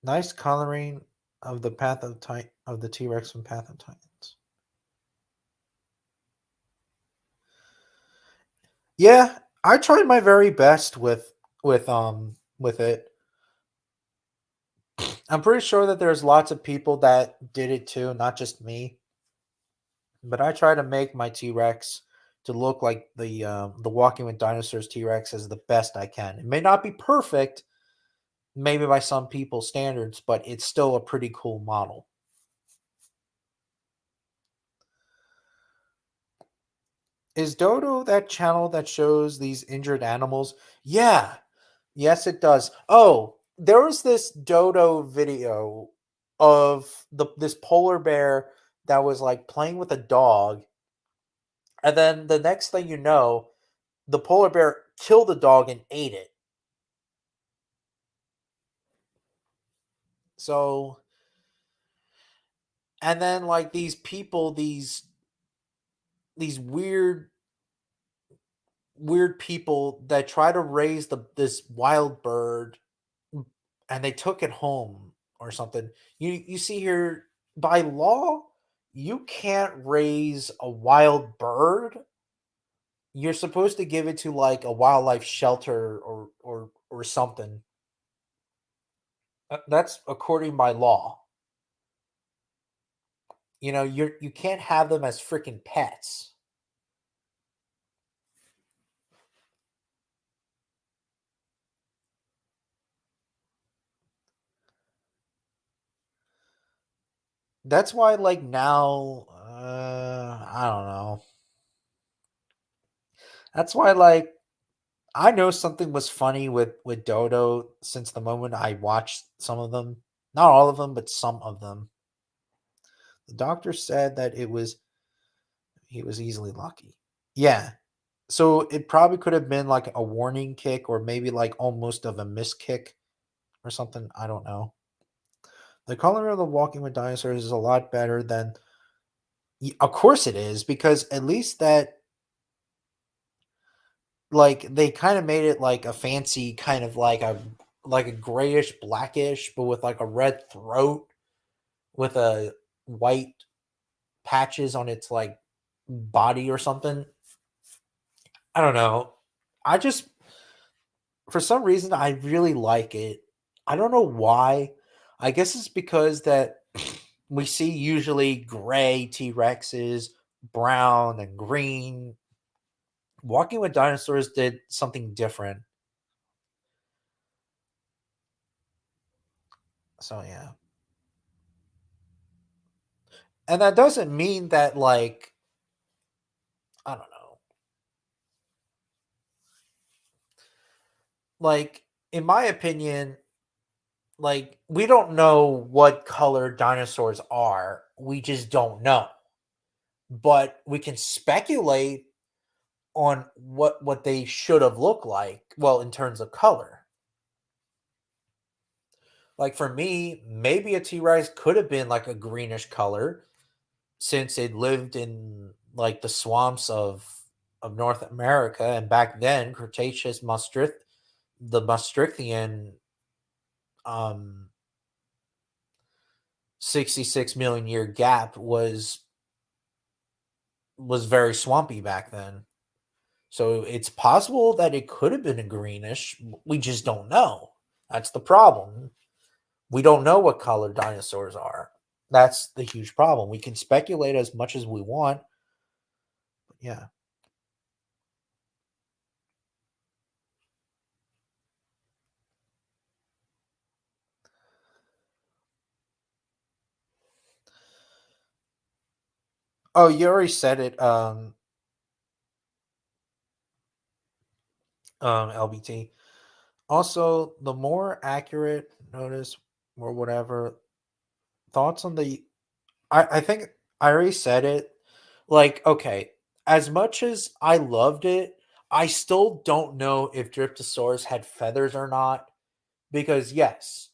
Nice coloring of the of the T-Rex from Path of Titans. Yeah, I tried my very best with it. I'm pretty sure that there's lots of people that did it too, not just me. But I try to make my T-Rex to look like the Walking with Dinosaurs T-Rex as the best I can. It may not be perfect, maybe by some people's standards, but it's still a pretty cool model. Is Dodo that channel that shows these injured animals? Yeah. Yes, it does. Oh, there was this Dodo video of this polar bear that was like playing with a dog, and then the next thing you know, the polar bear killed the dog and ate it. So, and then like these people, these weird people that try to raise this wild bird and they took it home or something. You see here by law, you can't raise a wild bird. You're supposed to give it to like a wildlife shelter or something. That's according by law. You can't have them as freaking pets. That's why like now I don't know. That's why like I know something was funny with Dodo since the moment I watched some of them. Not all of them, but some of them. The doctor said that it was he was easily lucky. Yeah. So it probably could have been like a warning kick or maybe like almost of a miss kick or something. I don't know. The color of the Walking with Dinosaurs is a lot better than of course it is because at least that like they kind of made it like a fancy kind of like a grayish blackish but with like a red throat with a white patches on its like body or something. I don't know. I just for some reason I really like it. I don't know why. I guess it's because that we see usually gray T-Rexes, brown and green. Walking with Dinosaurs did something different. So yeah. And that doesn't mean that like I don't know. Like in my opinion, like we don't know what color dinosaurs are. We just don't know. But we can speculate on what they should have looked like, well, in terms of color. Like for me, maybe a T-Rex could have been like a greenish color since it lived in like the swamps of North America and back then Cretaceous Maastricht the Maastrichtian 66 million year gap was very swampy back then. So it's possible that it could have been a greenish. We just don't know. That's the problem. We don't know what color dinosaurs are. That's the huge problem. We can speculate as much as we want. But yeah. Oh, you already said it. LBT. Also, the more accurate notice or whatever thoughts on the I think I already said it. Like, okay, as much as I loved it, I still don't know if Dryptosaurus had feathers or not. Because yes,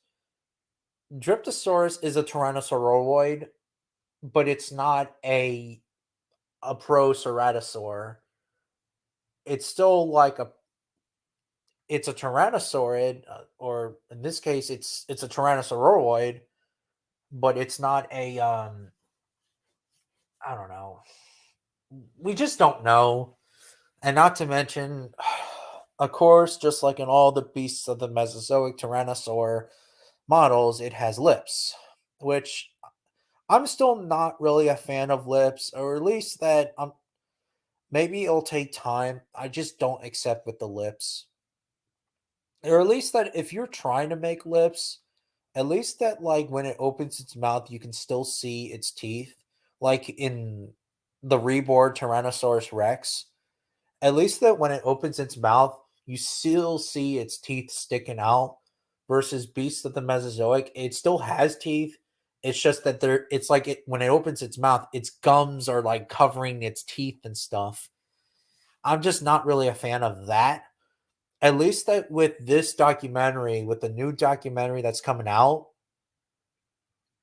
Dryptosaurus is a Tyrannosauroid, but it's not a Proceratosaur. It's still like it's a Tyrannosaurid, or in this case, it's a Tyrannosauroid, but it's not a I don't know. We just don't know. And not to mention, of course, just like in all the beasts of the Mesozoic Tyrannosaur models, it has lips, which I'm still not really a fan of lips, or at least that maybe it'll take time. I just don't accept with the lips. Or at least that if you're trying to make lips, at least that like when it opens its mouth, you can still see its teeth. Like in the reborn Tyrannosaurus Rex, at least that when it opens its mouth, you still see its teeth sticking out. Versus Beast of the Mesozoic, it still has teeth. It's just that it's like it when it opens its mouth, its gums are like covering its teeth and stuff. I'm just not really a fan of that. At least that with this documentary, with the new documentary that's coming out,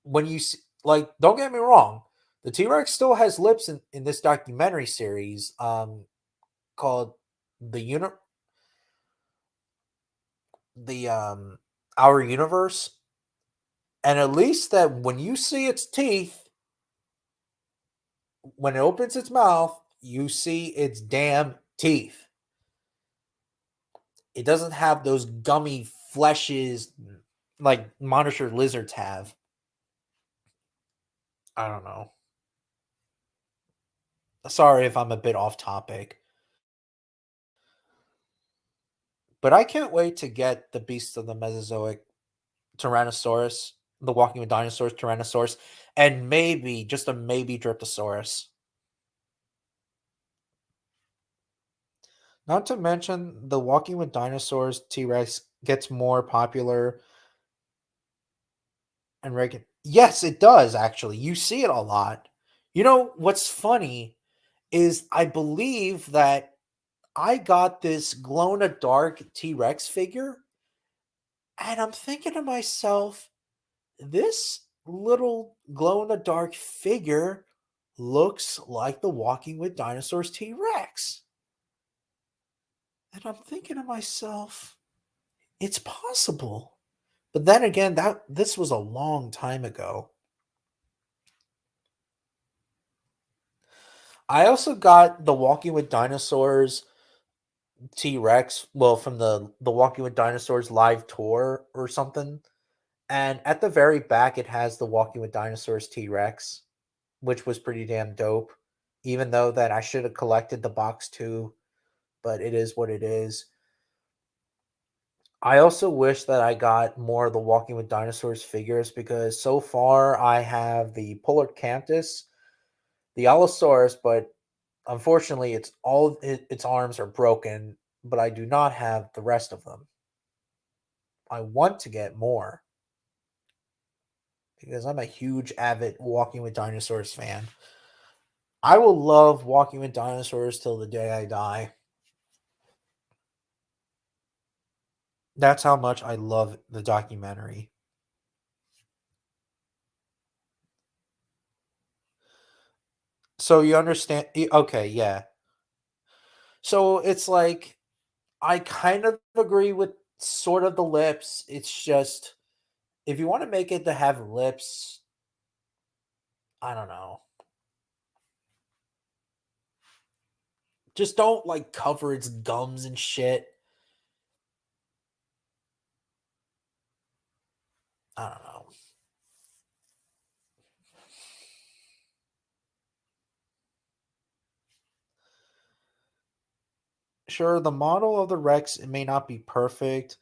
when you see, like, don't get me wrong, the T Rex still has lips in this documentary series, called the uni- the Our Universe, and at least that when you see its teeth, when it opens its mouth, you see its damn teeth. It doesn't have those gummy fleshes like monitor lizards have. I don't know. Sorry if I'm a bit off topic, but I can't wait to get the Beasts of the Mesozoic Tyrannosaurus, the Walking with Dinosaurs Tyrannosaurus, and maybe, just a maybe, Dryptosaurus. Not to mention, the Walking with Dinosaurs T Rex gets more popular and regular. Yes, it does, actually. You see it a lot. You know, what's funny is I believe that I got this glow in the dark T Rex figure, and I'm thinking to myself, this little glow in the dark figure looks like the Walking with Dinosaurs T Rex. And I'm thinking to myself, it's possible. But then again, that this was a long time ago. I also got the Walking with Dinosaurs T Rex, well, from the Walking with Dinosaurs live tour or something. And at the very back, it has the Walking with Dinosaurs T Rex, which was pretty damn dope. Even though that I should have collected the box too, but it is what it is. I also wish that I got more of the Walking with Dinosaurs figures because so far I have the Polarcanthus, the Allosaurus, but unfortunately its arms are broken, but I do not have the rest of them. I want to get more because I'm a huge avid Walking with Dinosaurs fan. I will love Walking with Dinosaurs till the day I die. That's how much I love the documentary. So you understand? Okay, yeah. So it's like I kind of agree with sort of the lips. It's just if you want to make it to have lips, I don't know. Just don't like cover its gums and shit. I don't know. Sure, the model of the Rex, it may not be perfect.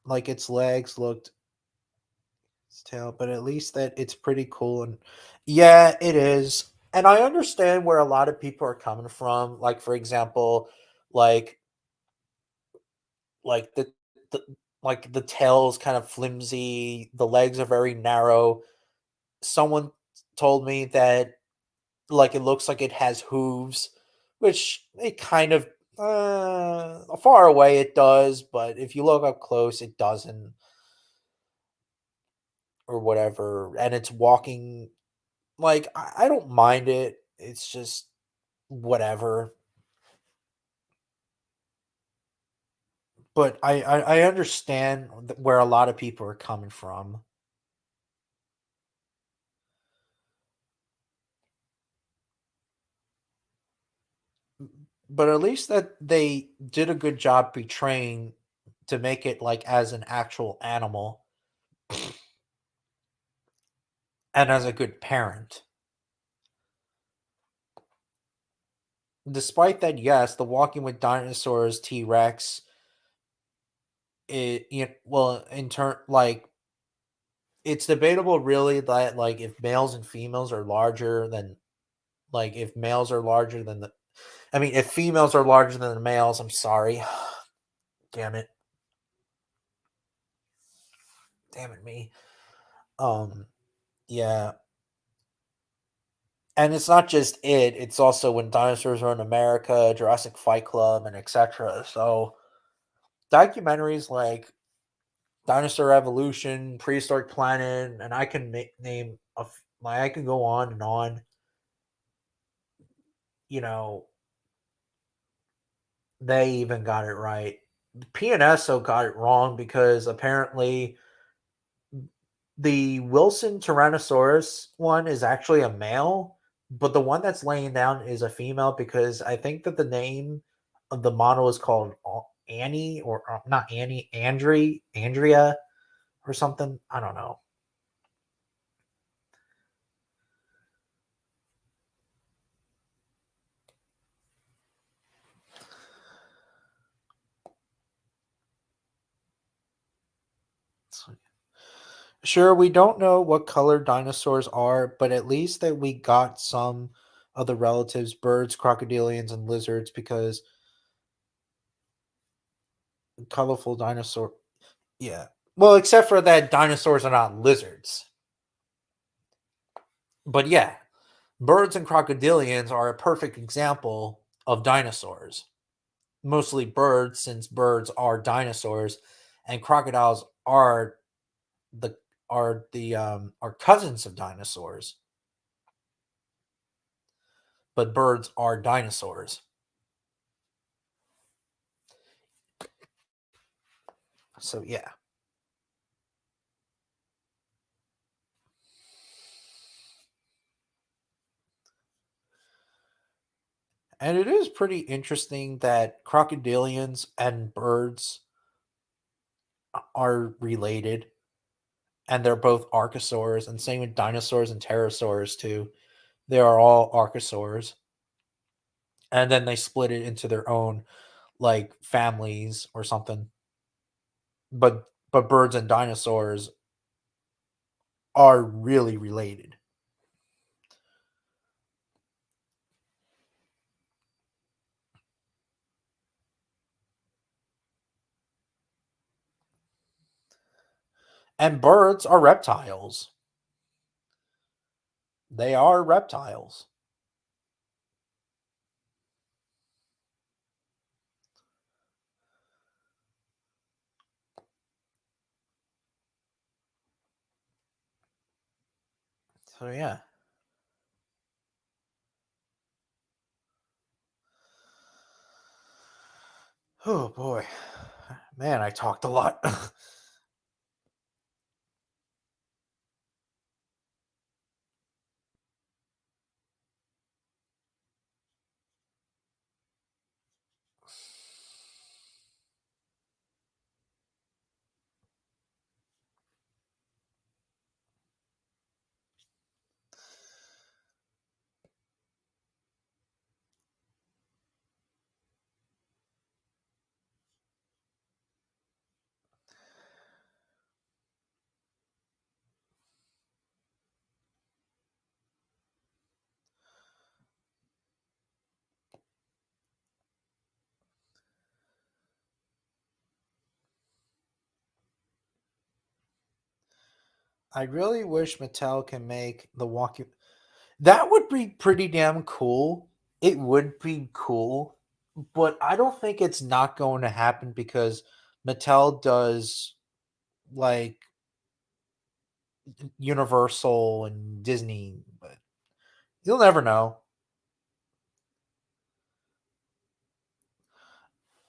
Like its legs looked, its tail, but at least that it's pretty cool. And yeah, it is. And I understand where a lot of people are coming from. Like, for example, like Like the like the tail is kind of flimsy, the legs are very narrow. Someone told me that like it looks like it has hooves, which it kind of far away it does, but if you look up close, it doesn't, or whatever. And it's walking like I don't mind it. It's just whatever. But I understand where a lot of people are coming from. But at least that they did a good job portraying to make it like as an actual animal and as a good parent. Despite that, yes, the Walking with Dinosaurs T Rex, it well in turn like it's debatable really that like if males and females are larger than like if males are larger than the I mean if females are larger than the males, I'm sorry. Damn it. Damn it me. Um yeah, and it's not just it's also when dinosaurs were in America, Jurassic Fight Club, and etc. So documentaries like Dinosaur Evolution, Prehistoric Planet, and I can name like I can go on and on. You know, they even got it right. PNSO got it wrong because apparently the Wilson Tyrannosaurus one is actually a male, but the one that's laying down is a female because I think that the name of the model is called Annie or not Annie, Andrea or something. I don't know. Sure, we don't know what color dinosaurs are, but at least that we got some of the relatives, birds, crocodilians, and lizards, because colorful dinosaur. Yeah. Well, except for that dinosaurs are not lizards. But yeah, birds and crocodilians are a perfect example of dinosaurs. Mostly birds, since birds are dinosaurs, and crocodiles the are cousins of dinosaurs, but birds are dinosaurs. So yeah. And it is pretty interesting that crocodilians and birds are related, and they're both archosaurs, and same with dinosaurs and pterosaurs too. They are all archosaurs, and then they split it into their own like families or something. But birds and dinosaurs are really related. And birds are reptiles. They are reptiles. So yeah. Oh boy. Man, I talked a lot. I really wish Mattel can make the walking. That would be pretty damn cool. It would be cool, but I don't think it's not going to happen because Mattel does like Universal and Disney, but you'll never know.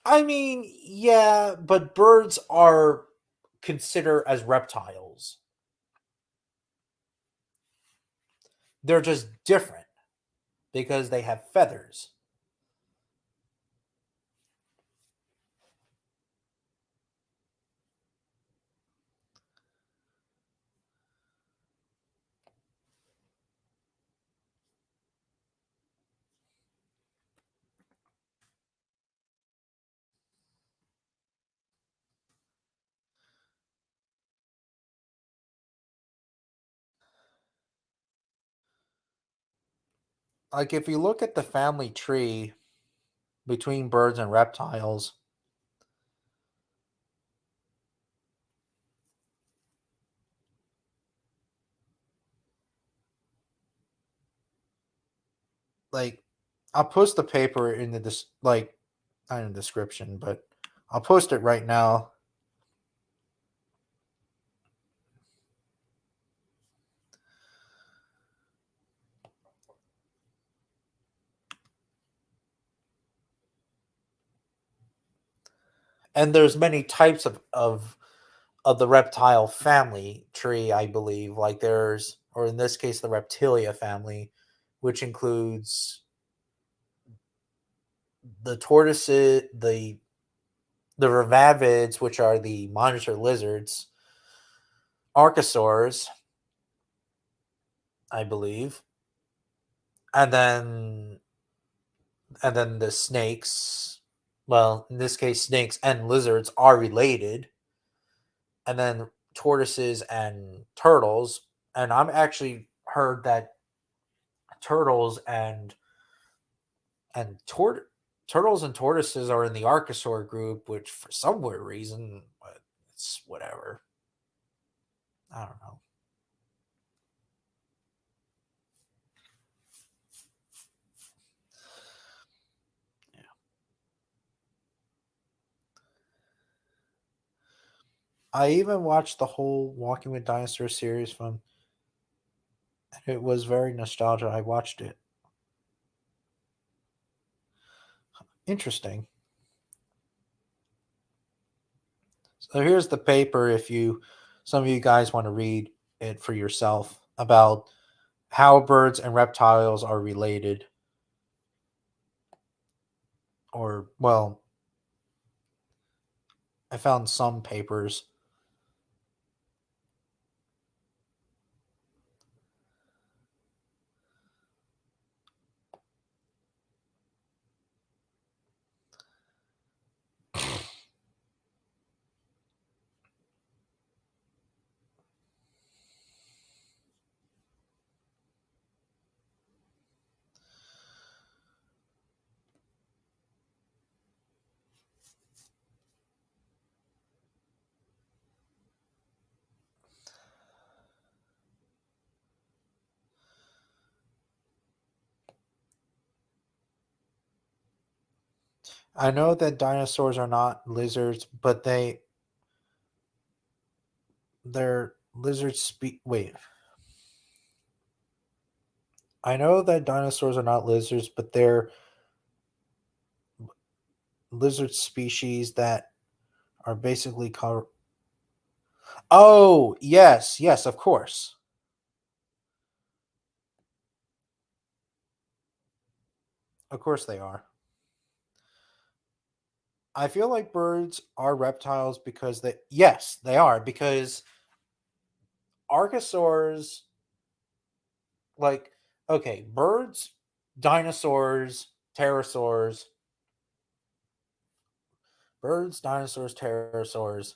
I mean, yeah, but birds are considered as reptiles. They're just different because they have feathers. Like if you look at the family tree between birds and reptiles, like I'll post the paper in the like not in the description, but I'll post it right now. And there's many types of the reptile family tree, I believe. Like there's, or in this case, the reptilia family, which includes the tortoises, the revavids, which are the monitor lizards, archosaurs, I believe, and then the snakes. Well, in this case, snakes and lizards are related, and then tortoises and turtles. And I'm actually heard that turtles and turtles and tortoises are in the archosaur group, which for some weird reason, but it's whatever. I don't know. Yeah. I even watched the whole Walking with Dinosaurs series from, and it was very nostalgic. I watched it. Interesting. So here's the paper if you some of you guys want to read it for yourself about how birds and reptiles are related, or well, I found some papers. I know that dinosaurs are not lizards, but they're lizard wait. I know that dinosaurs are not lizards, but they're lizard species that are basically called. Oh, yes, yes, of course. Of course they are. I feel like birds are reptiles because yes, they are because archosaurs like okay, birds, dinosaurs, pterosaurs, pterosaurs,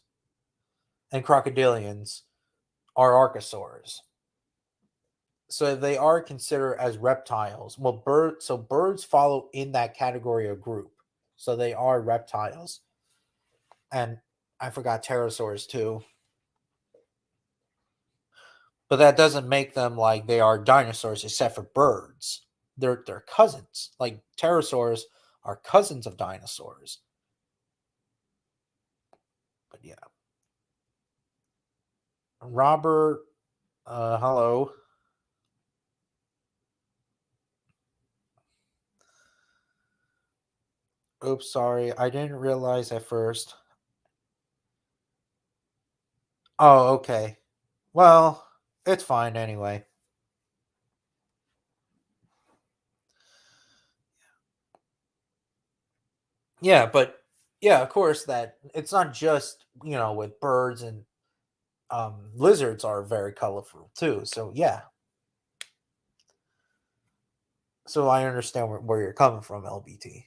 and crocodilians are archosaurs. So they are considered as reptiles. Well, birds follow in that category or group. So they are reptiles. And I forgot pterosaurs too. But that doesn't make them like they are dinosaurs except for birds. They're cousins. Like pterosaurs are cousins of dinosaurs. But yeah. Robert, hello. Oops, sorry. I didn't realize at first. Oh, okay. Well, it's fine anyway. Yeah, but yeah, of course that it's not just, with birds and lizards are very colorful too. So yeah. So I understand where you're coming from, LBT.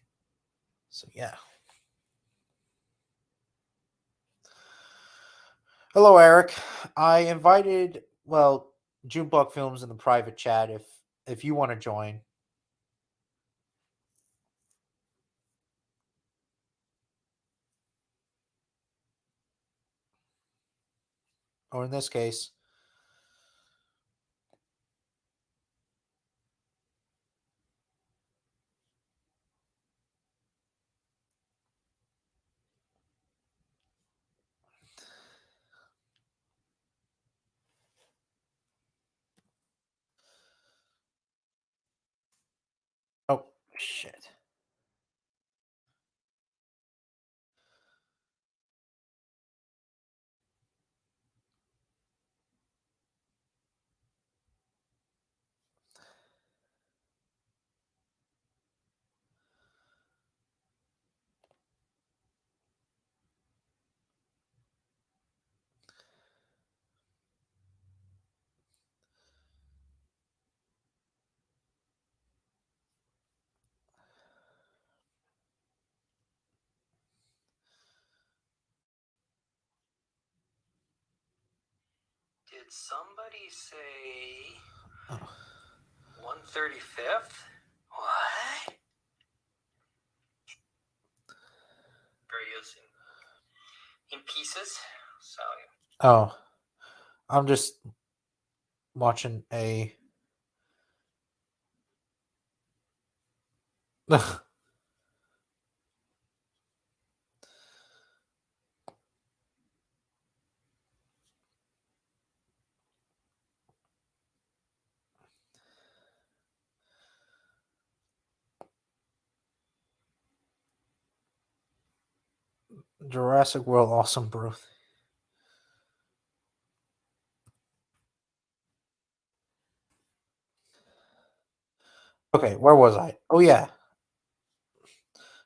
So yeah. Hello, Eric. I invited, Junebug Films in the private chat if you want to join. Or in this case, oh shit. Did somebody say Oh. 135th? What? Various in pieces. So Oh, I'm just watching a. Jurassic World Awesome Brew. Okay, where was I? Oh yeah.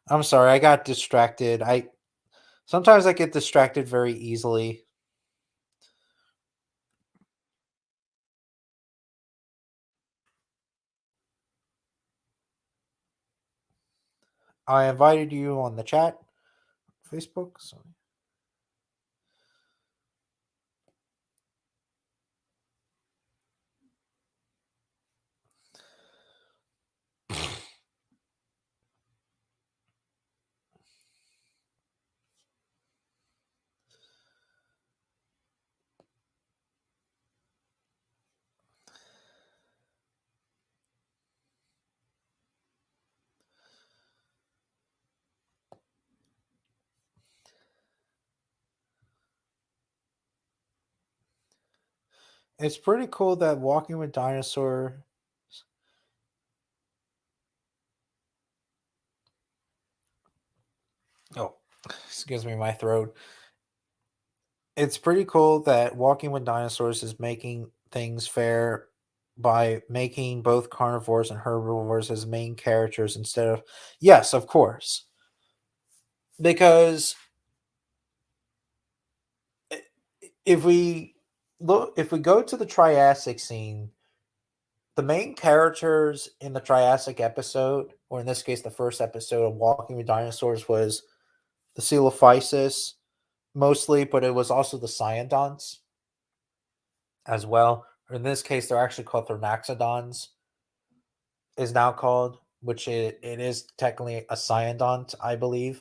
I'm sorry, I got distracted. I sometimes I get distracted very easily. I invited you on the chat, Facebook. So it's pretty cool that Walking with Dinosaur. Oh, excuse me, my throat. It's pretty cool that Walking with Dinosaurs is making things fair by making both carnivores and herbivores as main characters instead of. Yes, of course. Because if we if we go to the Triassic scene, the main characters in the Triassic episode, or in this case, the first episode of Walking with Dinosaurs, was the Coelophysis mostly, but it was also the Cyanodonts as well. Or in this case, they're actually called Thernaxodons, is now called, which it is technically a Cyanodont, I believe.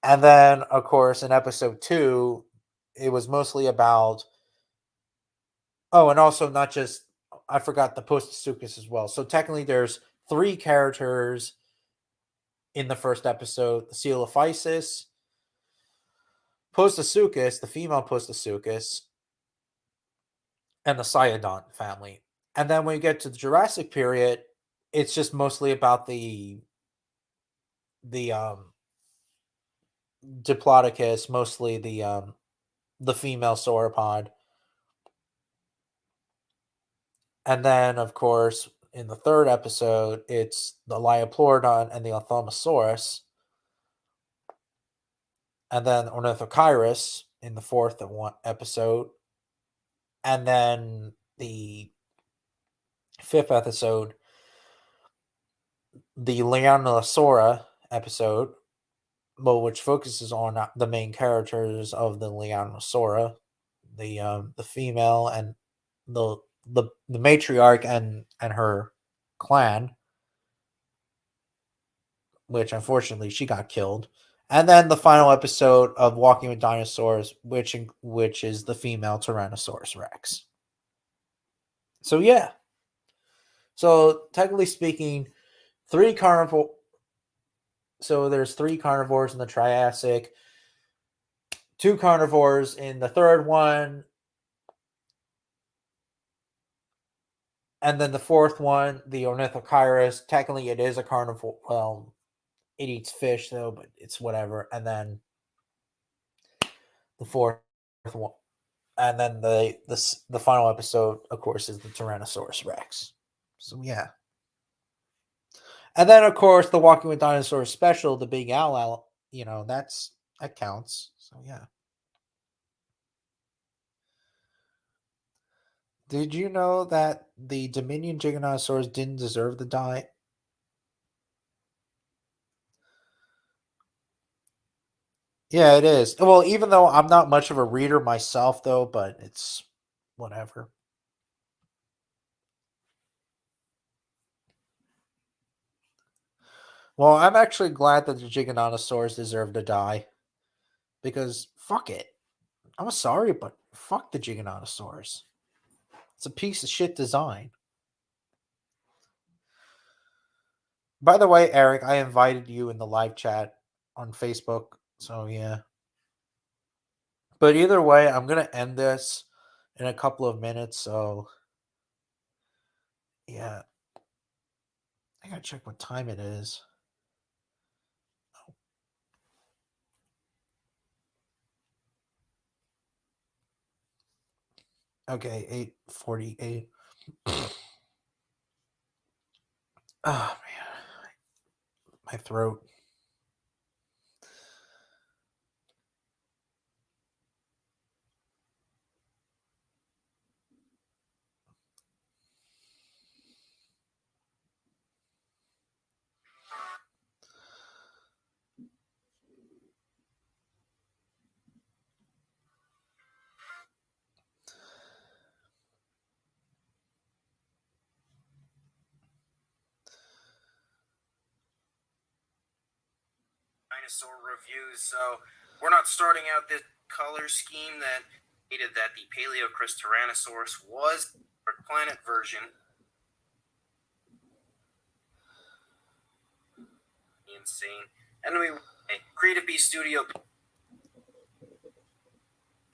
And then, of course, in episode two, it was mostly about Oh, and also not just I forgot the Postosuchus as well. So technically, there's 3 characters in the first episode: the Coelophysis, Postosuchus, the female Postosuchus, and the Cyodont family. And then when you get to the Jurassic period, it's just mostly about the Diplodocus, mostly the female sauropod. And then, of course, in the third episode, it's the Liopleurodon and the Ophthalmosaurus. And then Ornithochirus in the fourth episode. And then the fifth episode, the Leonosaura episode, which focuses on the main characters of the Leonosaura, the female and the matriarch and her clan, which unfortunately she got killed. And then the final episode of Walking with Dinosaurs, which is the female Tyrannosaurus Rex. So yeah. So technically speaking, 3 carnivore. So there's 3 carnivores in the Triassic, 2 carnivores in the third one, and then the fourth one, the Ornithochirus. Technically, it is a carnivore. Well, it eats fish though, but it's whatever. And then the fourth one, and then the final episode, of course, is the Tyrannosaurus Rex. So yeah. And then, of course, the Walking with Dinosaurs special, the Big Owl, that counts. So yeah. Did you know that the Dominion Giganotosaurus didn't deserve to die? Yeah, it is. Well, even though I'm not much of a reader myself, though, but it's whatever. Well, I'm actually glad that the Giganotosaurus deserve to die. Because fuck it. I'm sorry, but fuck the Giganotosaurus. It's a piece of shit design. By the way, Eric, I invited you in the live chat on Facebook. So yeah. But either way, I'm gonna end this in a couple of minutes, so yeah. I gotta check what time it is. Okay, 8:48. Oh man, my throat. Dinosaur reviews. So we're not starting out this color scheme that stated that the Paleochris Tyrannosaurus was the planet version. Insane. And we Creative Beast Studio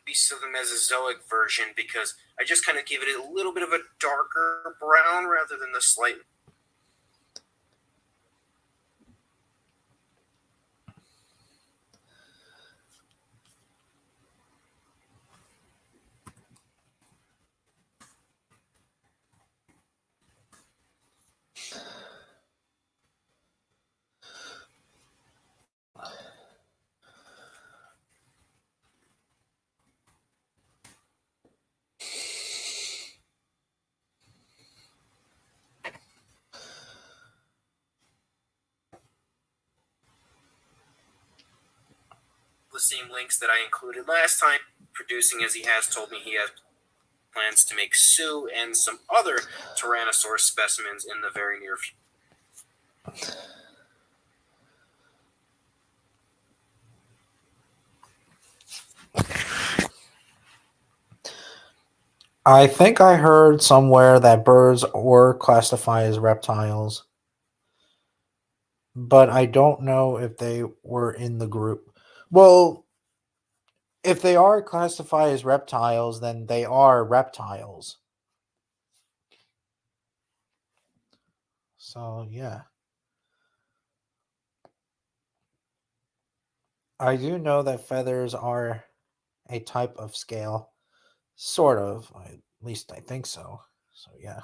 Beasts of the Mesozoic version because I just kind of gave it a little bit of a darker brown rather than the slight. The same links that I included last time, producing as he has told me he has plans to make Sue and some other Tyrannosaurus specimens in the very near future. I think I heard somewhere that birds were classified as reptiles, but I don't know if they were in the group. Well, if they are classified as reptiles, then they are reptiles. So, yeah. I do know that feathers are a type of scale. Sort of. At least I think so. So, yeah.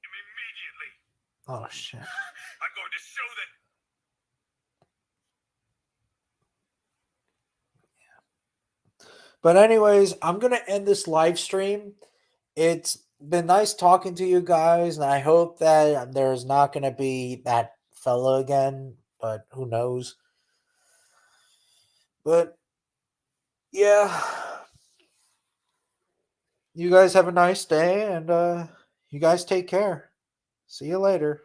Immediately. Oh, shit. I'm going to show them. But, anyways, I'm going to end this live stream. It's been nice talking to you guys, and I hope that there's not going to be that fella again, but who knows. But, yeah. You guys have a nice day, and you guys take care. See you later.